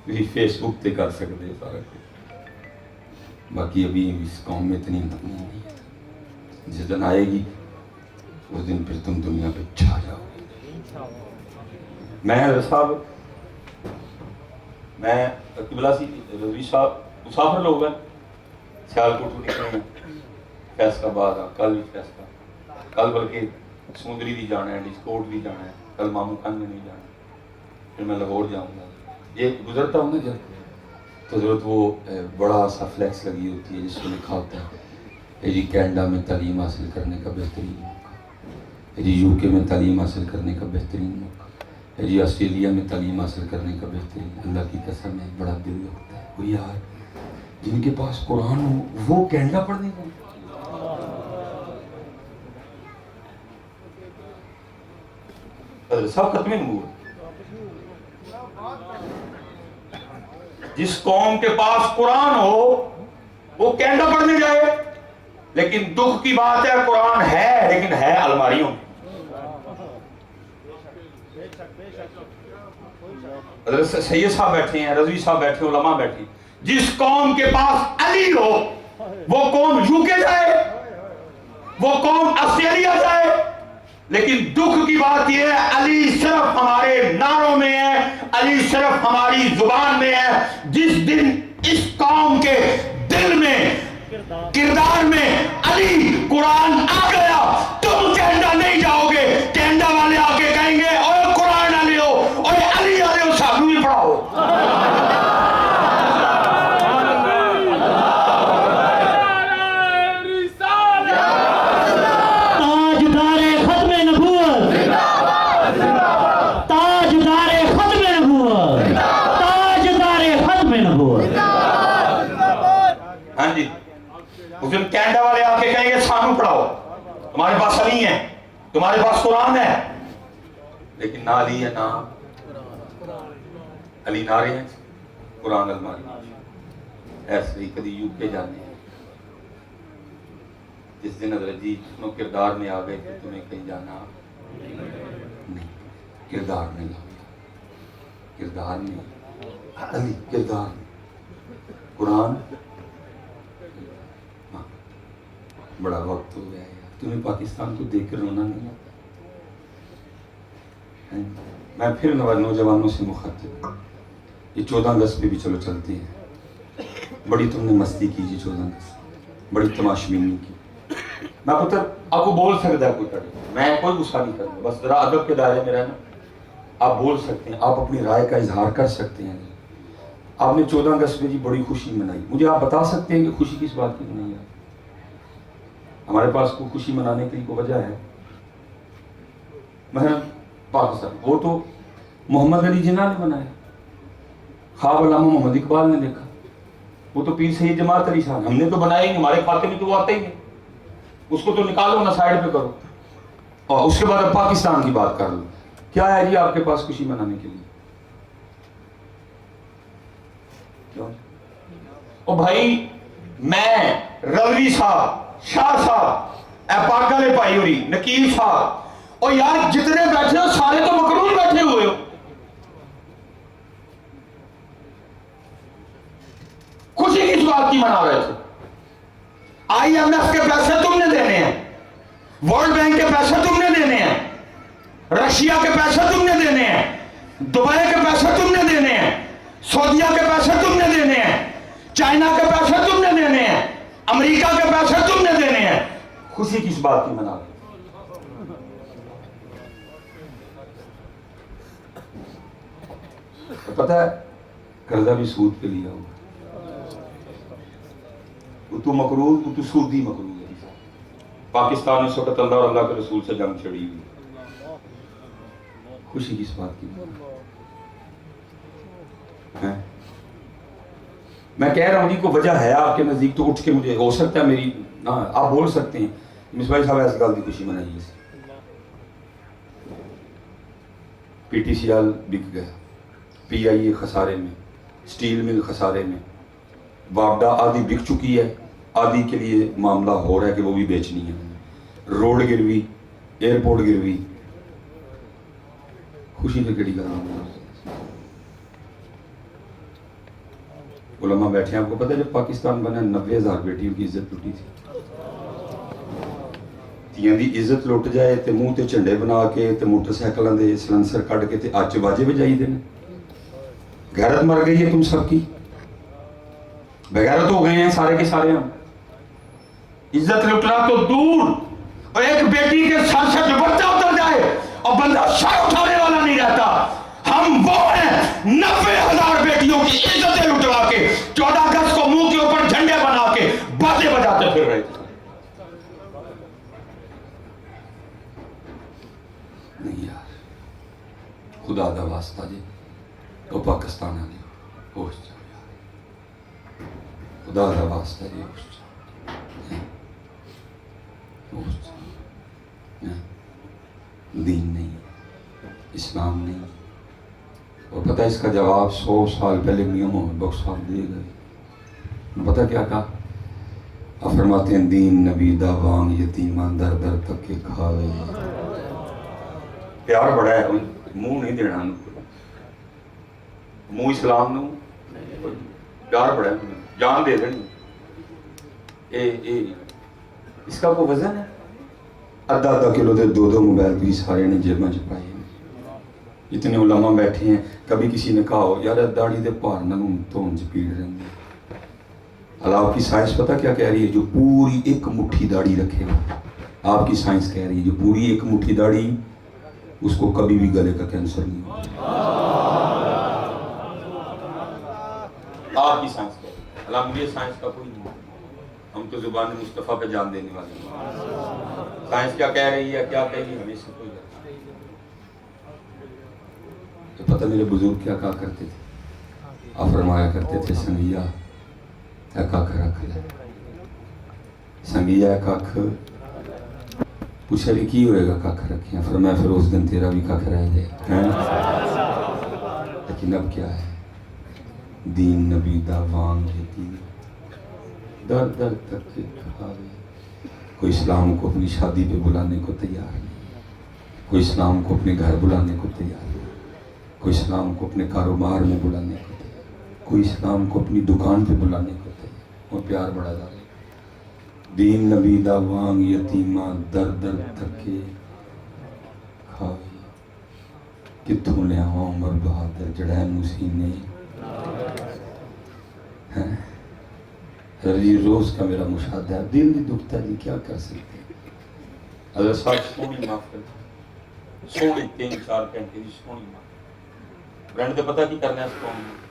تسی فیس بک تے کر سکتے ہیں سارا کچھ، باقی ابھی اس قوم میں اتنی ہمت نہیں ہے، جس دن آئے گی اس دن پھر تم دنیا پہ چھا جاؤ گے۔ میں حضرت صاحب، میں قبلہ سی رضوی صاحب مسافر لوگ ہیں، سیالکوٹ کو نکلے ہیں، فیصلہ آباد آ، کل بھی فیصلہ، کل بلکہ سمندری بھی جانا ہے، ڈسکوٹ بھی جانا ہے، کل مامو خان میں نہیں جانا، پھر میں لاہور جاؤں گا، یہ گزرتا ہوں نا جب تو حضرت وہ بڑا سا فلیکس لگی ہوتی ہے جس پہ لکھا ہوتا ہے جی کینیڈا میں تعلیم حاصل کرنے کا بہترین موقع، جی یو کے میں تعلیم حاصل کرنے کا بہترین موقع، جی آسٹریلیا میں تعلیم حاصل کرنے کا بہترین۔ اللہ کی قسم ہے بڑا دل لگتا ہے وہ یار جن کے پاس قرآن ہو وہ کینیڈا پڑھنے کا۔ سب ختم نور، جس قوم کے پاس قرآن ہو وہ کینیڈا پڑھنے جائے، لیکن دکھ کی بات ہے قرآن ہے لیکن ہے الماریوں میں۔ حضرت سید صاحب بیٹھے ہیں، رضوی صاحب بیٹھے ہیں، علماء بیٹھے ہیں، جس قوم کے پاس علی ہو وہ قوم یو کے جائے، وہ قوم آسٹریلیا جائے، لیکن دکھ کی بات یہ ہے علی صرف ہمارے نعروں میں ہے، علی صرف ہماری زبان میں ہے۔ جس دن اس قوم کے دل میں کردار میں علی قرآن آ گیا تم کینیڈا نہیں جاؤ گے، کینیڈا والے آ کے کہیں گے اوے قرآن والے ہو، اوے علی والے ہو، ساتھ بھی پڑھاؤ۔ ہاں جی، اس دن کینیڈا والے آ کے کہیں گے سانو پڑھاؤ، تمہارے پاس علی ہے، تمہارے پاس قرآن ہے، لیکن نہ علی ہے نہ علی نعرے ہیں، قرآن الماری۔ ایسے ہی کبھی یو کے جانے ہیں، جس دن حضرت جی اپنے کردار میں آ گئے کہ تمہیں کہیں جانا نہیں، کردار میں آ گیا، کردار میں علی، کردار میں قرآن۔ بڑا وقت ہو گیا ہے، تمہیں پاکستان کو دیکھ کر رونا نہیں آتا؟ میں پھر نوجوانوں سے مخاطب ہوں، یہ 14 اگست پہ بھی چلو چلتے ہیں، بڑی تم نے مستی کی جی 14 اگست، بڑی تماشبینی کی۔ میں پتر آپ کو بول سکتا ہے کوئی کڑے، میں کوئی غصہ نہیں کرتا، بس ذرا ادب کے دائرے میں رہنا، آپ بول سکتے ہیں، آپ اپنی رائے کا اظہار کر سکتے ہیں۔ آپ نے 14 اگست میں جی بڑی خوشی منائی، مجھے آپ بتا سکتے ہیں کہ خوشی کس بات کی منائی ہے؟ ہمارے پاس کوئی خوشی منانے کی کوئی وجہ ہے؟ محرم پاکستان، وہ تو محمد علی جناح نے بنایا، خواب علامہ محمد اقبال نے دیکھا، وہ تو پیر سید جماعت علی صاحب، ہم نے تو بنایا ہی نہیں، ہمارے کھاتے میں تو وہ آتا ہی نہیں، اس کو تو نکالو نہ، سائڈ پہ کرو، اور اس کے بعد اب پاکستان کی بات کر لو۔ کیا ہے جی آپ کے پاس خوشی منانے کے لیے؟ کیوں؟ او بھائی میں رضوی صاحب، شاہ صاحب، اے پاگلے پائی ہوئی، نکیل صاحب، اور یار جتنے بیٹھے ہو سارے تو مقرون بیٹھے ہوئے ہو، خوشی کس بات کی منا رہے تھے؟ آئی ایم ایف کے پیسے تم نے دینے ہیں، ورلڈ بینک کے پیسے تم نے دینے ہیں، رشیا کے پیسے تم نے دینے ہیں، دبئی کے پیسے تم نے دینے ہیں، سعودیہ کے پیسے تم نے دینے ہیں، چائنا کے پیسے تم نے دینے ہیں، امریکہ کے پیسے تم نے دینے ہیں، خوشی کس بات کی منا رہے؟ پتہ ہے قرضہ بھی سود پہ لیا ہوا، تو مقروض، تو سودی مقروض ہے۔ پاکستان اس وقت اللہ اور اللہ کے رسول سے جنگ چھڑی ہوئی، خوشی کس بات کی؟ میں کہہ رہا ہوں جی کو وجہ ہے آپ کے نزدیک تو اٹھ کے مجھے ہو سکتا ہے میری، آپ بول سکتے ہیں مصباح صاحب ایسے گل کی خوشی منائی ہے۔ پی ٹی سی ایل بک گیا، پی آئی اے خسارے میں، سٹیل مل خسارے میں، واپڈا آدھی بک چکی ہے، آدھی کے لیے معاملہ ہو رہا ہے کہ وہ بھی بیچنی ہے، روڈ گروی، ایئرپورٹ گروی، خوشی سے کڑی کرنا۔ علماء بیٹھے ہیں، آپ کو پتہ ہے جب پاکستان بنا 90,000 بیٹیوں کی عزت لٹی تھی، تیاں دی عزت لٹ جائے تے منہ تے جھنڈے بنا کے تے موٹر سائیکلاں دے سلنسر کٹ کے تے آچے باجے بجائی دینے۔ غیرت مر گئی ہے تم سب کی، بغیرت ہو گئے ہیں سارے کے سارے ہم۔ عزت لٹنا تو دور، اور ایک بیٹی کے سر سے دوپٹہ اتر جائے اور بندہ سر اٹھانے والا نہیں رہتا۔ ہم وہ ہیں 90,000 بیٹیوں کی عزتیں لٹوا کے یار خدا دا واسطہ جی وہ پاکستان آ گیا ہوش جاؤ یار خدا دا واسطہ جی ہوش جاؤ ہوش جاؤ دین نہیں اسلام نہیں اور پتہ اس کا جواب 100 سال پہلے میاں محمد بخش صاحب دے گئے پتہ کیا کہا آپ فرماتے ہیں دین نبی دا وانگ یتیمان در در تک کے کھاوے پیار بڑا ہے منہ نہیں دینا منہ اسلام نو پیار بڑا ہے جان دے دیں اس کا کوئی وزن ہے آدھا کلو دے 2 موبائل بھی سارے نے جیباں چ پائے اتنے علماء بیٹھے ہیں کبھی کسی نے کہا ہو یار داڑھی دے پار نہ تو ان سے پیڑ رہے ہیں آپ کی سائنس پتہ کیا کہہ رہی ہے جو پوری ایک مٹھی داڑھی رکھے گا آپ کی سائنس کہہ رہی ہے جو پوری ایک مٹھی داڑھی اس کو کبھی بھی گلے کا کینسر نہیں ہوگا آپ کی سائنس کہہ رہی ہے الحمد للہ سائنس کا کوئی نہیں ہم تو زبان مصطفیٰ پہ جان دینے والے ہیں سائنس کیا کہہ رہی ہے کیا کہہ رہی ہے ہمیں سے کوئی تو پتہ میرے بزرگ کیا کہا کرتے تھے آپ فرمایا کرتے تھے سنگیا کھ رکھ لے سنگیا کھ پوچھا بھی کی ہوئے گا کھ رکھیں فرمایا پھر اس دن تیرا بھی کھ رہ جائے لیکن اب کیا ہے دین نبی دا وانگ یتیم در در تک کے کھاوے کوئی اسلام کو اپنی شادی پہ بلانے کو تیار نہیں کوئی اسلام کو اپنے گھر بلانے کو تیار نہیں کوئی اسلام کو اپنے کاروبار میں بلانے کو تیار کوئی اسلام کو اپنی دکان پہ بلانے کو تیار وہ پیار بڑا دار ہے دین نبی دا وانگ یتیماں در در تھکے کھاوے کتھوں لیا عمر بہادر جڑے مسینے یہ روز کا میرا مشاہدہ ہے دل نہیں دکھتا جی کیا کر سکتے حضرت صاحب سونی محفل سونی 3-4 گھنٹے کی سونی محفل برینڈ دے پتہ کی کرنا ہے اس قوم میں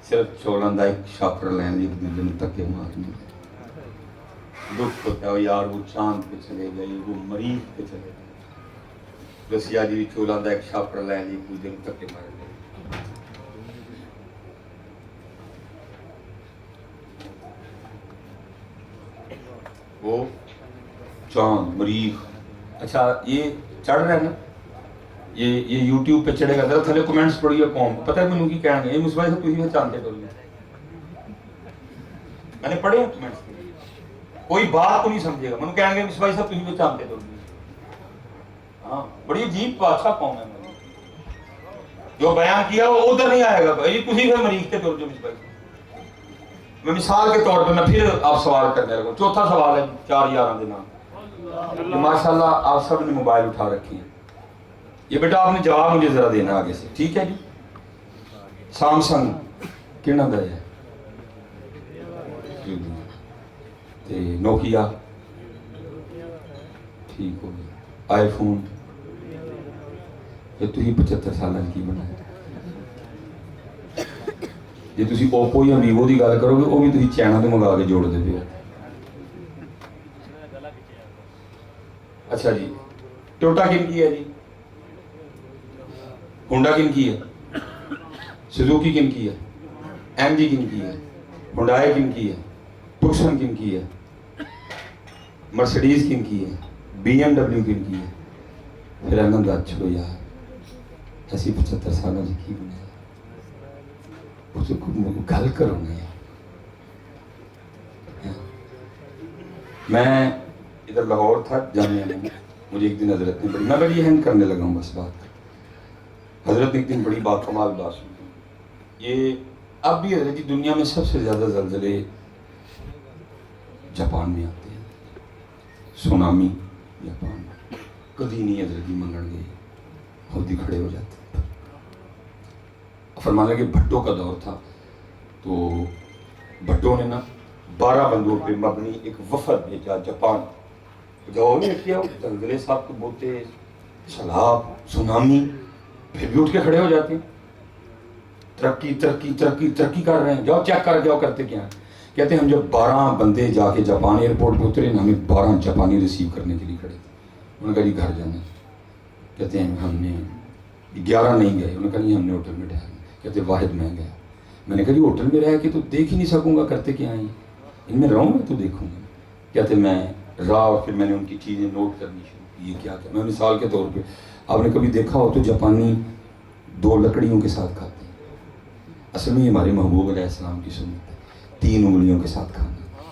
صرف چولاں دا ایک شاپر لین لی ایک دن تکے مارنے دکھ ہوتا ہے یار وہ چاند پہ چلے گئے وہ مریض پہ چلے گئے رسیا جی چولاں دا ایک شاپر لین لی ایک دن تکے مارنے وہ چاند مریخ اچھا یہ چڑھ رہا ہے نا یہ یوٹیوب پہ چڑھے گا ذرا تھلے کمنٹس پڑھیے قوم پتہ ہے میں کی کہنا یہ مصباح صاحب تھی چاندتے کرو میں نے پڑھے ہیں کمنٹس کوئی بات کو نہیں سمجھے گا میں کہیں گے مصباح صاحب تھی چاندتے کرو ہاں بڑی عجیب بادشاہ قوم ہے جو بیان کیا وہ ادھر نہیں آئے گا بھائی تھی پھر مریخ تے تر جو مصباح میں مثال کے طور پہ میں پھر آپ سوال کرنے لگا چوتھا سوال ہے 4 یاراں دے نام ماشاءاللہ آپ سب نے موبائل اٹھا رکھی ہیں یہ بیٹا آپ نے جواب مجھے ذرا دینا آگے سے ٹھیک ہے جی سامسنگ کہنا دا ہے نوکیا ٹھیک ہو گیا آئی فون یہ تو ہی 75 سالہ کی بنایا جی تسی اوپو یا ویوو کی گل کرو گے وہ بھی تسی چائنا تو منگا کے جوڑ دے پے اچھا جی ٹوٹا کن کی ہے جی ہونڈا کن کی ہے سوزوکی کن کی ہے ایم جی کن کی ہے ہونڈائی کن کی ہے ٹوکسن کن کی ہے مرسڈیز کن کی ہے بی ایم ڈبلیو کن کی ہے پھر آنند چھوڑو یار ایسی 75 سالہ جی کی بنایا گل کرو گے میں ادھر لاہور تھا جامعہ میں مجھے ایک دن حضرت نے بڑی میں بڑی اہم کرنے لگا ہوں بس بات حضرت نے ایک دن بڑی بات کمال بات سنی یہ اب بھی حضرت جی دنیا میں سب سے زیادہ زلزلے جاپان میں آتے ہیں سونامی جاپان میں کبھی نہیں حضرت جی منگڑ گئے خود ہی کھڑے ہو جاتے فرمانے کہ بھٹو کا دور تھا تو بھٹو نے نا 12 بندوں پہ مبنی ایک وفد بھیجا جاپان جاؤ نے کیا زلزلے صاحب تو بولتے سیلاب سونامی پھر بھی اٹھ کے کھڑے ہو جاتے ہیں ترقی ترقی ترقی ترقی کر رہے ہیں جاؤ چیک کر جاؤ کرتے کیا ہیں کہتے ہیں ہم جب 12 بندے جا کے جاپان ایئرپورٹ پہ اترے نا ہمیں 12 جاپانی ریسیو کرنے کے لیے کھڑے تھے انہوں نے کہا جی گھر جانا کہتے ہیں ہم نے 11 نہیں گئے. انہوں نے کہا نہیں ہم نے ہوٹل میں ٹھہرنا. کہتے واحد میں گیا. میں نے کہا یہ ہوٹل میں رہ کے تو دیکھ ہی نہیں سکوں گا کرتے کیا ہیں ان میں رہوں گا تو دیکھوں گا. کہتے میں رہا اور پھر میں نے ان کی چیزیں نوٹ کرنی شروع کی. یہ کیا کیا میں مثال کے طور پہ آپ نے کبھی دیکھا ہو تو جاپانی 2 لکڑیوں کے ساتھ کھاتے ہیں. اصل میں ہمارے محبوب علیہ السلام کی سنت ہے 3 انگلیوں کے ساتھ کھانا.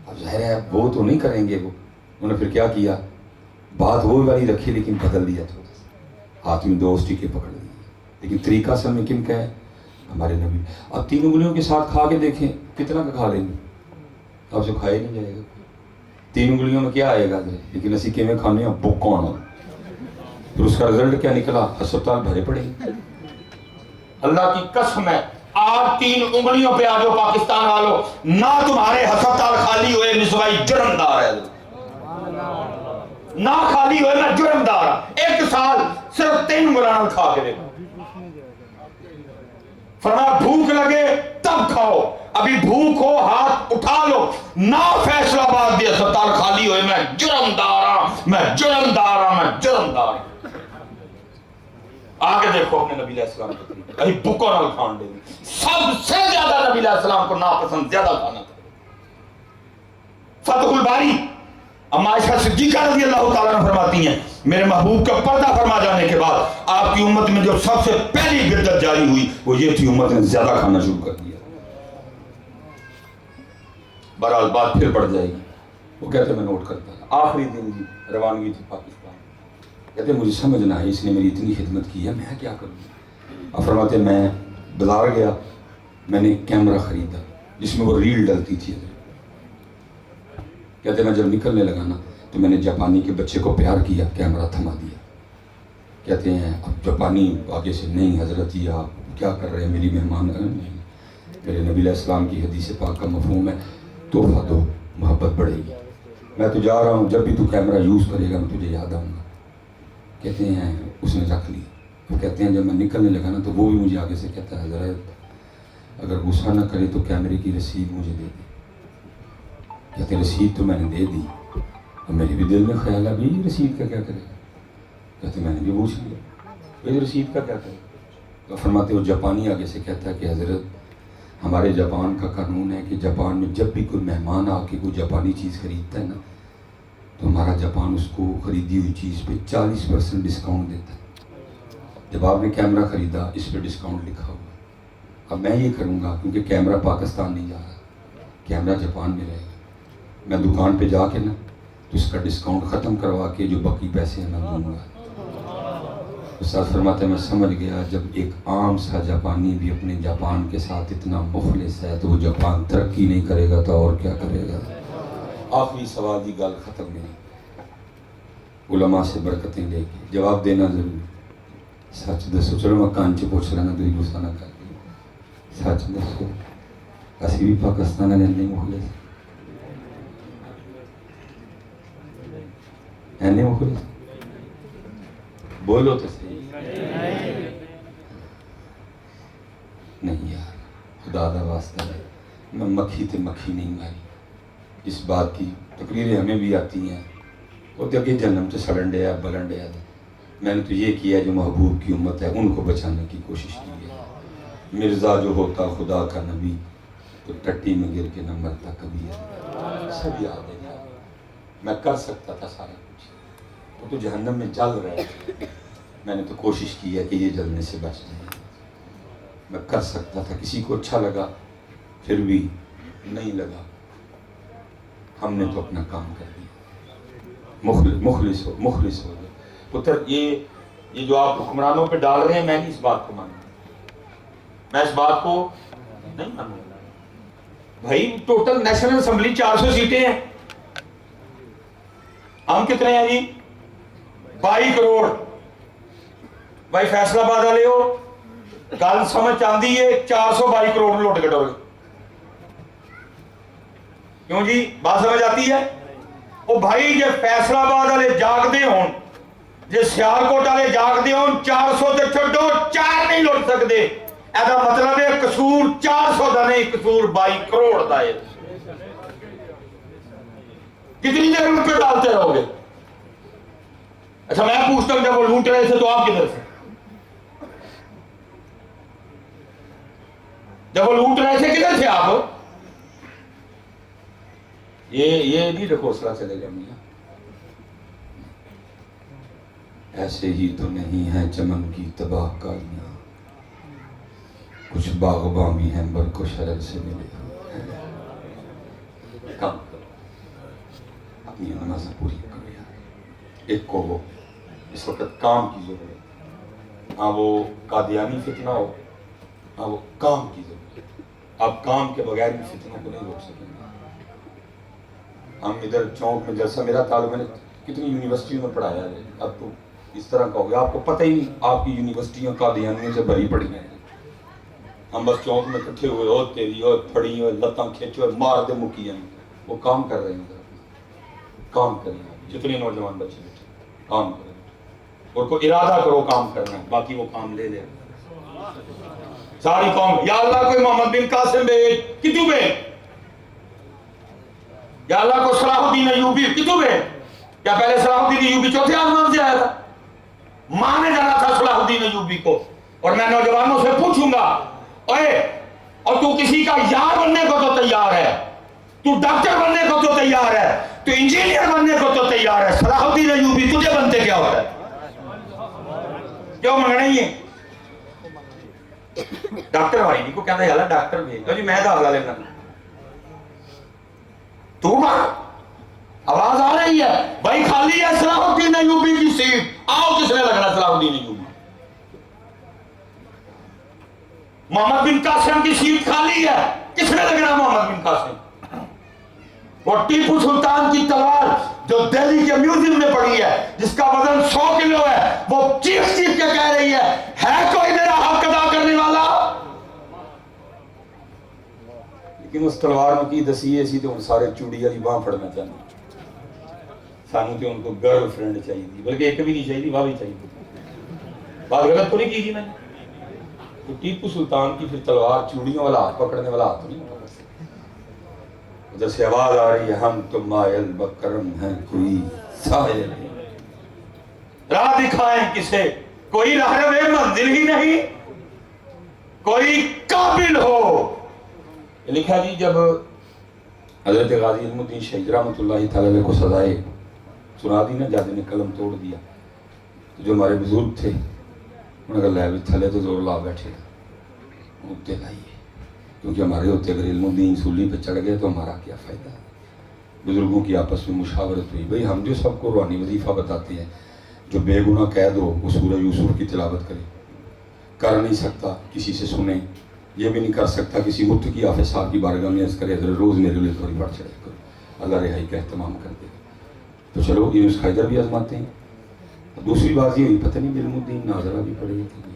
اب ظاہر ہے وہ تو نہیں کریں گے. وہ انہوں نے پھر کیا کیا بات وہ والی رکھی لیکن بدل دیا تھوڑا سا. ہاتھ میں 2 اسٹکیں پکڑ لی لیکن طریقہ اصل میں کن کا ہے ہمارے نبی. اب 3 انگلیوں کے ساتھ کھا کے دیکھیں کتنا کا کھا لیں گے. آپ سے کھایا نہیں جائے گا. 3 انگلیوں میں کیا آئے گا لیکن اسی کے میں کھانے ہیں بک کون. پھر اس کا رزلٹ کیا نکلا ہسپتال بھرے پڑے. اللہ کی قسم ہے آپ 3 انگلیوں پہ آ جاؤ پاکستان والوں نہ تمہارے ہسپتال خالی ہوئے نسوائی جرمدار ہے. نہ خالی ہوئے میں جرمدار. 1 سال صرف 3 انگلیاں کھا کے دیکھو. فرمایا بھوک لگے تب کھاؤ. ابھی بھوک ہو ہاتھ اٹھا لو. نہ فیصلہ آباد دے ہسپتال خالی ہوئے میں جرمدار ہوں میں جرمدار ہوں میں جرمدار. آگے دیکھو اپنے نبی علیہ السلام کو ابھی بھوکوں نال کھان دے. سب سے زیادہ نبی علیہ السلام کو ناپسند زیادہ کھانا تھا. فتح الباری اما عائشہ صدیقہ رضی اللہ تعالیٰ عنہ فرماتی ہیں میرے محبوب کا پردہ فرما جانے کے بعد آپ کی امت میں جو سب سے پہلی بدعت جاری ہوئی وہ یہ تھی امت نے زیادہ کھانا شروع کر دیا. بہرحال بات پھر بڑھ جائے گی. وہ کہتے میں نوٹ کرتا آخری دن کی روانگی تھی پاکستان. کہتے مجھے سمجھ نہ آئی اس نے میری اتنی خدمت کی ہے میں کیا کروں. اب فرماتے میں بازار گیا میں نے کیمرہ خریدا جس میں وہ ریل ڈلتی تھی. کہتے میں جب نکلنے لگا نا تو میں نے جاپانی کے بچے کو پیار کیا کیمرہ تھما دیا. کہتے ہیں اب جاپانی آگے سے نہیں حضرت یہ آپ کیا کر رہے ہیں میری مہمان. نہیں میرے نبی علیہ السلام کی حدیث پاک کا مفہوم ہے تحفہ دو محبت بڑھے گی. میں تو جا رہا ہوں جب بھی تو کیمرہ یوز کرے گا میں تجھے یاد آؤں گا. کہتے ہیں اس نے رکھ لی. وہ کہتے ہیں جب میں نکلنے لگا نا تو وہ بھی مجھے آگے سے کہتا ہے حضرت اگر غصہ نہ کرے تو کیمرے کی رسید مجھے دے دے. کہتے رسید تو میں نے دے دی. اب میرے بھی دل میں خیال ہے بھی رسید کا کیا کرے گا. کہتے میں نے بھی پوچھ لیا بھائی رسید کا کیا کرے. تو فرماتے وہ جاپانی آگے سے کہتا ہے کہ حضرت ہمارے جاپان کا قانون ہے کہ جاپان میں جب بھی کوئی مہمان آ کے کوئی جاپانی چیز خریدتا ہے نا تو ہمارا جاپان اس کو خریدی ہوئی چیز پہ 40% ڈسکاؤنٹ دیتا ہے. جب آپ نے کیمرہ خریدا اس پہ ڈسکاؤنٹ لکھا ہوا. اب میں یہ کروں گا کیونکہ کیمرہ پاکستان نہیں جا رہا کیمرہ جاپان میں رہے گا. میں دکان پہ جا کے نا تو اس کا ڈسکاؤنٹ ختم کروا کے جو باقی پیسے ہیں میں دوں گا. استاد فرماتے ہیں میں سمجھ گیا جب ایک عام سا جاپانی بھی اپنے جاپان کے ساتھ اتنا مخلص ہے تو وہ جاپان ترقی نہیں کرے گا تو اور کیا کرے گا. آخری سوال کی گل ختم نہیں. علماء سے برکتیں لے کے جواب دینا ضروری. سچ دسو. چلو میں کان چ پوچھ رہا تو غصہ نہ کر کے سچ دسو اسی بھی پاکستان نہیں مخلص نہیں مخلص بولو تو صحیح. نہیں یار خدا دا واسطہ ہے میں مکھی تے مکھی نہیں ماری. اس بات کی تقریریں ہمیں بھی آتی ہیں وہ تو اگے جنم سے سڑن ڈیا بلن ڈیا. میں نے تو یہ کیا جو محبوب کی امت ہے ان کو بچانے کی کوشش کی ہے. مرزا جو ہوتا خدا کا نبی تو ٹٹی میں گر کے نہ مرتا کبھی ہے. سب یاد ہے میں کر سکتا تھا سارا کچھ. وہ تو جہنم میں جل رہے ہیں. میں نے تو کوشش کی ہے کہ یہ جلنے سے بچ جائے. میں کر سکتا تھا. کسی کو اچھا لگا پھر بھی نہیں لگا. ہم نے تو اپنا کام کر دیا. مخلص ہو گئے. پتر یہ جو آپ حکمرانوں پہ ڈال رہے ہیں میں نہیں اس بات کو مانوں. میں اس بات کو نہیں مانوں. بھائی ٹوٹل نیشنل اسمبلی 400 سیٹیں ہیں. ہم کتنے ہیں جی 22 کروڑ. بھائی فیصلہ آباد والے ہو گل سمجھ آندی ہے 422 کروڑ لوٹ کے ڈول. کیوں جی بات سمجھ آتی ہے. وہ بھائی جے فیصلہ آباد والے جاگتے ہون جے سیالکوٹ والے جاگتے ہون 400 تے چھڈو 4 نہیں لوٹ سکتے. ایسا مطلب ہے قصور 400 دا نہیں قصور 22 کروڑ دا ہے. کتنی دیر ان پہ ڈالتے رہو گے. اچھا میں پوچھتا ہوں جب وہ لوٹ رہے تھے تو آپ کدھر تھے؟ جب وہ لوٹ رہے تھے کدھر تھے آپ؟ یہ نہیں حوصلہ چلے گا میاں. ایسے ہی تو نہیں ہے چمن کی تباہ کاریاں، کچھ باغباں بھی ہیں برق و شرر سے ملے. کام کرو، اپنی نماز پوری کرو یار. ایک کو وہ اس وقت کام کی ضرورت ہے، ہاں وہ قادیانی فتنہ ہو، ہاں وہ کام کی ضرورت ہے. آپ کام کے بغیر بھی فتنوں کو نہیں روک سکیں گے. ہم ادھر چونک میں جیسا میرا تعلق، میں نے کتنی یونیورسٹیوں میں پڑھایا ہے، اب تو اس طرح کا ہو گیا آپ کو پتہ ہی نہیں آپ کی یونیورسٹیاں قادیانیوں سے بھری پڑی ہیں. ہم بس چونک میں کٹھے ہوئے ہو تیری ہو پھڑی ہو لتاں کھینچو مار دے مکی ہیں. وہ کام کر رہے ہیں، کام کر رہے ہیں. جتنے نوجوان بچے بیٹھے کام کر رہے ہیں، اور کوئی ارادہ کرو کام کرنا ہے، باقی وہ کام لے لے. ساری قوم یا اللہ کوئی محمد بن قاسم بھیج، کتوں بھیج. یا اللہ کو صلاح الدین ایوبی کتوں بھیج. کیا پہلے صلاح الدین ایوبی چوتھے آسمان سے آیا تھا؟ ماں نے جانا تھا صلاح الدین ایوبی کو. اور میں نوجوانوں سے پوچھوں گا، اے اور تو کسی کا یار بننے کو تو تیار ہے، تو ڈاکٹر بننے کو تو تیار ہے، تو انجینئر بننے کو تو تیار ہے، صلاح الدین ایوبی تجھے بنتے کیا ہوتا ہے؟ کیوں منگنا ہی ہے؟ ڈاکٹر بھائی کو کہتا ہے یالا ڈاکٹر بھیج دو جی میں داخلہ لینا. تو آواز آ رہی ہے بھائی خالی ہے صلاح الدین ایوبی کی سیٹ، آؤ کس نے لگنا صلاح الدین ایوبی. محمد بن قاسم کی سیٹ خالی ہے، کس نے لگنا محمد بن قاسم. وہ ٹیپو سلطان کی تلوار جو دہلی کے میوزیم میں پڑی ہے جس کا وزن 100 کلو ہے، وہ چیخ چیخ کے کہہ رہی ہے کوئی میرا حق ادا کرنے والا. لیکن اس تلوار میں کی دسی ایسی تو ان سارے چوڑی والی باں پھڑنا چاہتے. سانو تو ان کو گرل فرینڈ چاہیے، بلکہ ایک بھی نہیں چاہیے، وہ بھی چاہیے. بات غلط تو نہیں کی جی میں نے؟ تو ٹیپو سلطان کی پھر تلوار چوڑیوں والا ہاتھ پکڑنے والا ہاتھ نہیں پکڑ سکتا. ادھر سے آواز آ رہی ہے ہم تو مائل بکرم ہیں کوئی سائل نہیں، راہ دکھائیں کسے کوئی راہرو منزل ہی نہیں، کوئی قابل ہو. لکھا جی جب حضرت غازی علم الدین شہید رحمۃ اللہ تعالی کو سزائے سنا دی نا، جج نے قلم توڑ دیا، تو جو ہمارے بزرگ تھے انہوں نے کہا لے تھلے تو زور لا بیٹھے ہوتے لائیے، کیونکہ ہمارے ہوتے اگر علم الدین سولی پہ چڑھ گئے تو ہمارا کیا فائدہ. بزرگوں کی آپس میں مشاورت ہوئی، بھئی ہم جو سب کو روحانی وظیفہ بتاتے ہیں، جو بے گناہ قید ہو وہ سورہ یوسف کی تلاوت کرے. کر نہیں سکتا کسی سے سنیں، یہ بھی نہیں کر سکتا کسی متقی حافظ صاحب کی بارگاہ میں عرض کرے حضرت روز میرے لیے تھوڑی بڑھ چڑھے کرو، اللہ رہائی کا اہتمام کر دے گا. تو چلو یہ نسخہ ادھر بھی آزماتے ہیں. دوسری بات یہ ہوئی پتہ نہیں علم الدین ناظرہ بھی پڑھے تھے،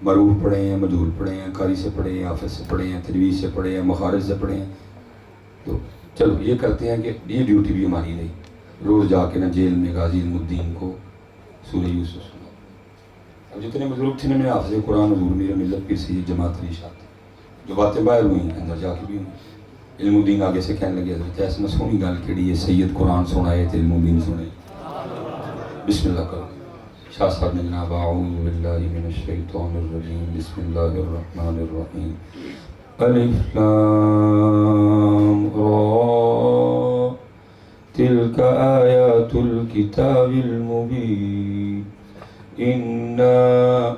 معروف پڑھے ہیں، مجہول پڑھے ہیں، قاری سے پڑھے ہیں، حافظ سے پڑھے ہیں، تجوید سے پڑھے ہیں، مخارج سے پڑھے ہیں. تو چلو یہ کرتے ہیں کہ یہ ڈیوٹی بھی ہماری رہی، روز جا کے نا جیل میں غازی علم الدین کو سورہ یوسف سنا. اب جتنے بزرگ تھے میں حافظ قرآن حضور میرے ملت پیر سید جماعت علی شاہ تھے، جو باتیں باہر ہوئی ہیں اندر جا کے بھی ہوئی. علم الدین آگے سے کہنے لگے حضرت ایسا سونی گل کیڑی ہے، سید قرآن سنائے تھے علم الدین سنے. بسم اللہ کرو. شاہ صاحب نے جناب اعوذ باللہ من الشیطان الرجیم بسم اللہ الرحمن الرحیم الف لام را تلک آیات الکتاب المبین انا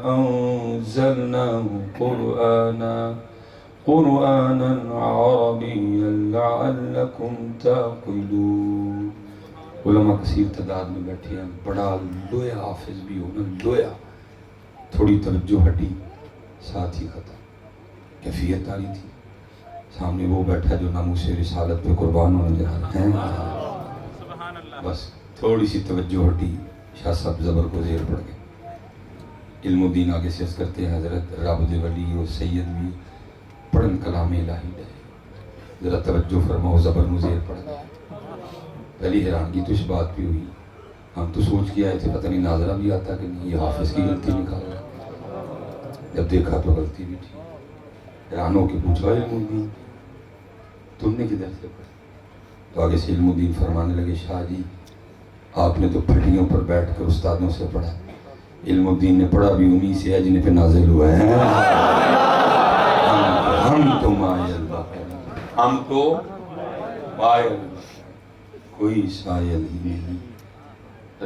انزلناه قرآنا عربیا لعلکم تعقلون. علماء کثیر تعداد میں بیٹھے ہیں، بڑا لویا حافظ بھی ہو نا، لویا. تھوڑی توجہ ہٹی ساتھ ہی ختم. کیفیت آ رہی تھی، سامنے وہ بیٹھا جو ناموس رسالت پہ قربان ہونے جا رہا ہے. بس تھوڑی سی توجہ ہٹی، شاہ صاحب زبر کو زیر پڑ گئے. علم الدین آگے سے عرض کرتے ہیں حضرت رابط ولی و سید بھی پڑھن کلام الہی دے، ذرا توجہ فرماؤ زبر مزیر پڑ گیا. پہلی حیرانگی تو اس بات پہ ہوئی، ہم تو سوچ کے آئے تھے پتہ نہیں ناظرہ بھی آتا کہ نہیں، یہ حافظ کی غلطی نکال رہا. جب دیکھا تو غلطی بھی تھی. حیران ہو کے پوچھا علم الدین تم نے کدھر سے پڑھا؟ تو آگے سے علم الدین فرمانے لگے شاہ جی آپ نے تو پھٹیوں پر بیٹھ کر استادوں سے پڑھا، علم الدین نے پڑھا بھی انہی سے ہے جنہیں پہ نازل ہوا ہے۔ ہم تو مائل البقر، ہم تو مائل البقر، کوئی سائل ہی نہیں،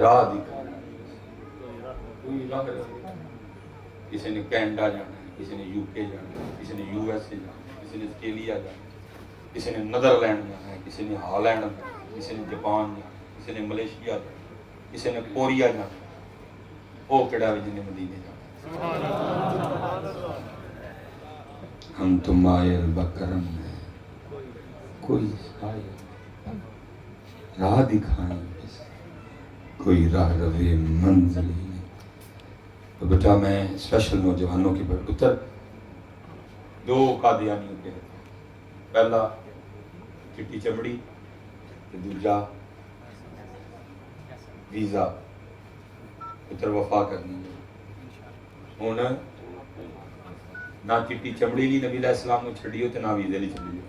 راہ دکھانا، کوئی راہ دکھانا۔ کسی نے کینیڈا جانا ہے، کسی نے یو کے جانا ہے، کسی نے یو ایس اے جانا ہے، کسی نے آسٹریلیا جانا ہے، کسی نے نیدرلینڈ جانا ہے، کسی نے ہالینڈ جانا ہے، کسی نے جاپان جانا ہے، کسی نے ملیشیا جانا ہے، کسی نے کوریا جانا ہے۔ وہ کڑا بھی جنہیں مدینے جانا ہے۔ ہم تو مائل بکرم ہیں، کوئی راہ دکھائیں، کوئی راہ روے منزل ہی نہیں۔ تو بیٹا میں اسپیشل نوجوانوں کی پتر دو قادیانیوں کے ہیں، پہلا چٹی چمڑی، دوجا ویزا، پتر وفا کرنی ہے۔ ہوں نہ چٹی چمڑی لی نبی علیہ السلام نے چھڑی ہو تے نہ ویزے لی چھڑی ہو،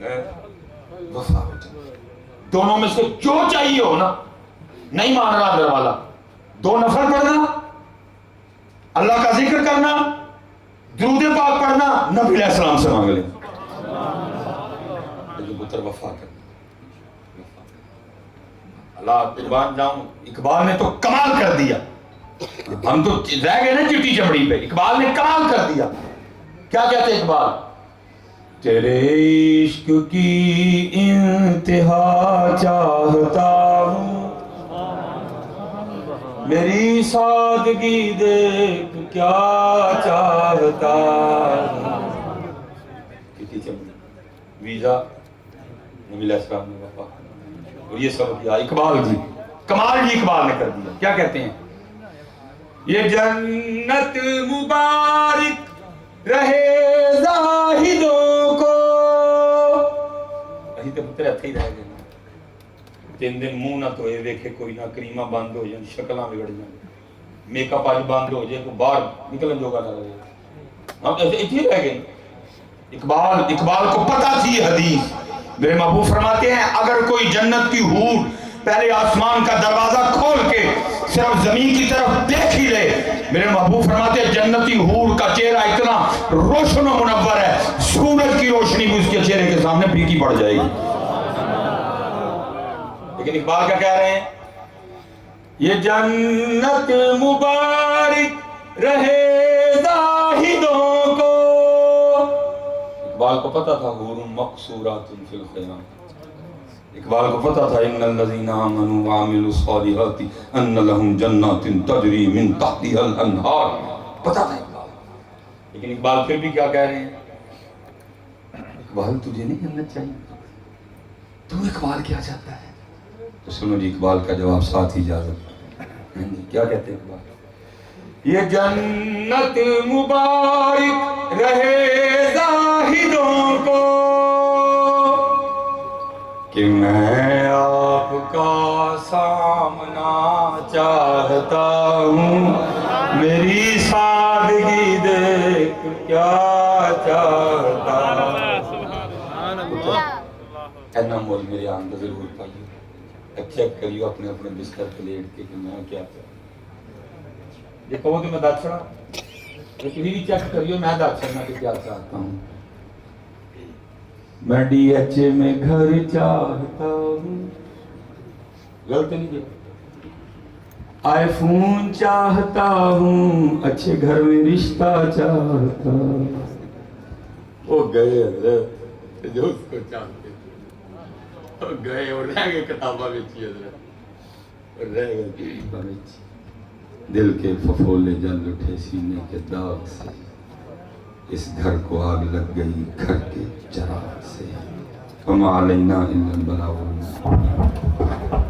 وفا ہو جائے۔ دونوں میں سے جو چاہیے ہو نا، نہیں مان رہا در والا، 2 نفل پڑھنا، اللہ کا ذکر کرنا، درود پاک پڑھنا، نبی علیہ السلام سے مانگ لیں۔ لیکن پتر وفا کرنا، اللہ قربان جاؤں، اقبال نے تو کمال کر دیا۔ ہم تو رہ گئے نا چٹی چمڑی پہ، اقبال نے کمال کر دیا۔ کیا کہتے اقبال؟ تیرے عشق کی انتہا چاہتا ہوں، میری سادگی دیکھ کیا چاہتا ہوں۔ چٹی چمڑی، ویزا، نبی علیہ السلام نے وفا، اور یہ سب کیا اقبال جی، کمال جی اقبال نے کر دیا۔ کیا کہتے ہیں؟ یہ جنت مبارک رہے زاہدوں کو، اسی تو پتر اتھے ہی رہ گئے، 3 دن منہ نہ دھوئے ویکھے کوئی نہ، کریمہ بند ہو جائیں، شکلاں بگڑ جائیں، میک اپ آج بند ہو جائے، کوئی باہر نکلن جوگا نہ رہے، ہم ایسے اتھے رہ گئے۔ اقبال کو پتہ تھی حدیث، میرے محبوب فرماتے ہیں اگر کوئی جنت کی حور پہلے آسمان کا دروازہ کھول کے صرف زمین کی طرف دیکھ ہی لے، میرے محبوب فرماتے ہیں جنتی حور کا چہرہ اتنا روشن و منور ہے، سورج کی روشنی بھی اس کے چہرے کے سامنے پھیکی پڑ جائے گی۔ لیکن اقبال کیا کہہ رہے ہیں؟ یہ جنت مبارک رہے زاہدوں کو، اقبال کو پتا تھا حور مقصورات فی الخیام، اقبال کو پتا تھا ان الذین آمنوا وعملوا الصالحات ان لهم جنات تجری من تحتها الانہار، پتا تھا اقبال۔ لیکن اقبال پھر بھی کیا کہہ رہے ہیں؟ اقبال تجھے نہیں جنت چاہیے، تو اقبال کیا چاہتا ہے؟ تو سنو جی اقبال کا جواب ساتھ ہی اجازت۔ کیا کہتے ہیں اقبال؟ یہ جنت مبارک رہے زاہدوں کو کہ میں آپ کا سامنا چاہتا ہوں، میری سادگی دیکھ کیا چاہتا ہوں۔ اینا مول میرے آن ضرور پائیے، چیک کریو اپنے اپنے بستر پہ لیٹ کے کہ میں کیا چاہتا ہوں۔ یہ کہو کہ میں داد چھڑا، لیکن بھی چیک کریو میں داد چھڑنا کہ کیا چاہتا ہوں۔ میں ڈی ایچ اے میں گھر چاہتا ہوں، غلط نہیں کیا، آئی فون چاہتا ہوں، اچھے گھر میں رشتہ چاہتا ہوں۔ وہ گئے حضرت جو اس کو چاہتے تھے، وہ گئے اور رہ گئے کتابہ بیچی حضرت، اور رہ گئے کتابہ بیچی۔ دل کے ففولے جل اٹھے سینے کے داغ سے، اس گھر کو آگ لگ گئی گھر کے چراغ سے، وما علینا الا البلاغ المبین۔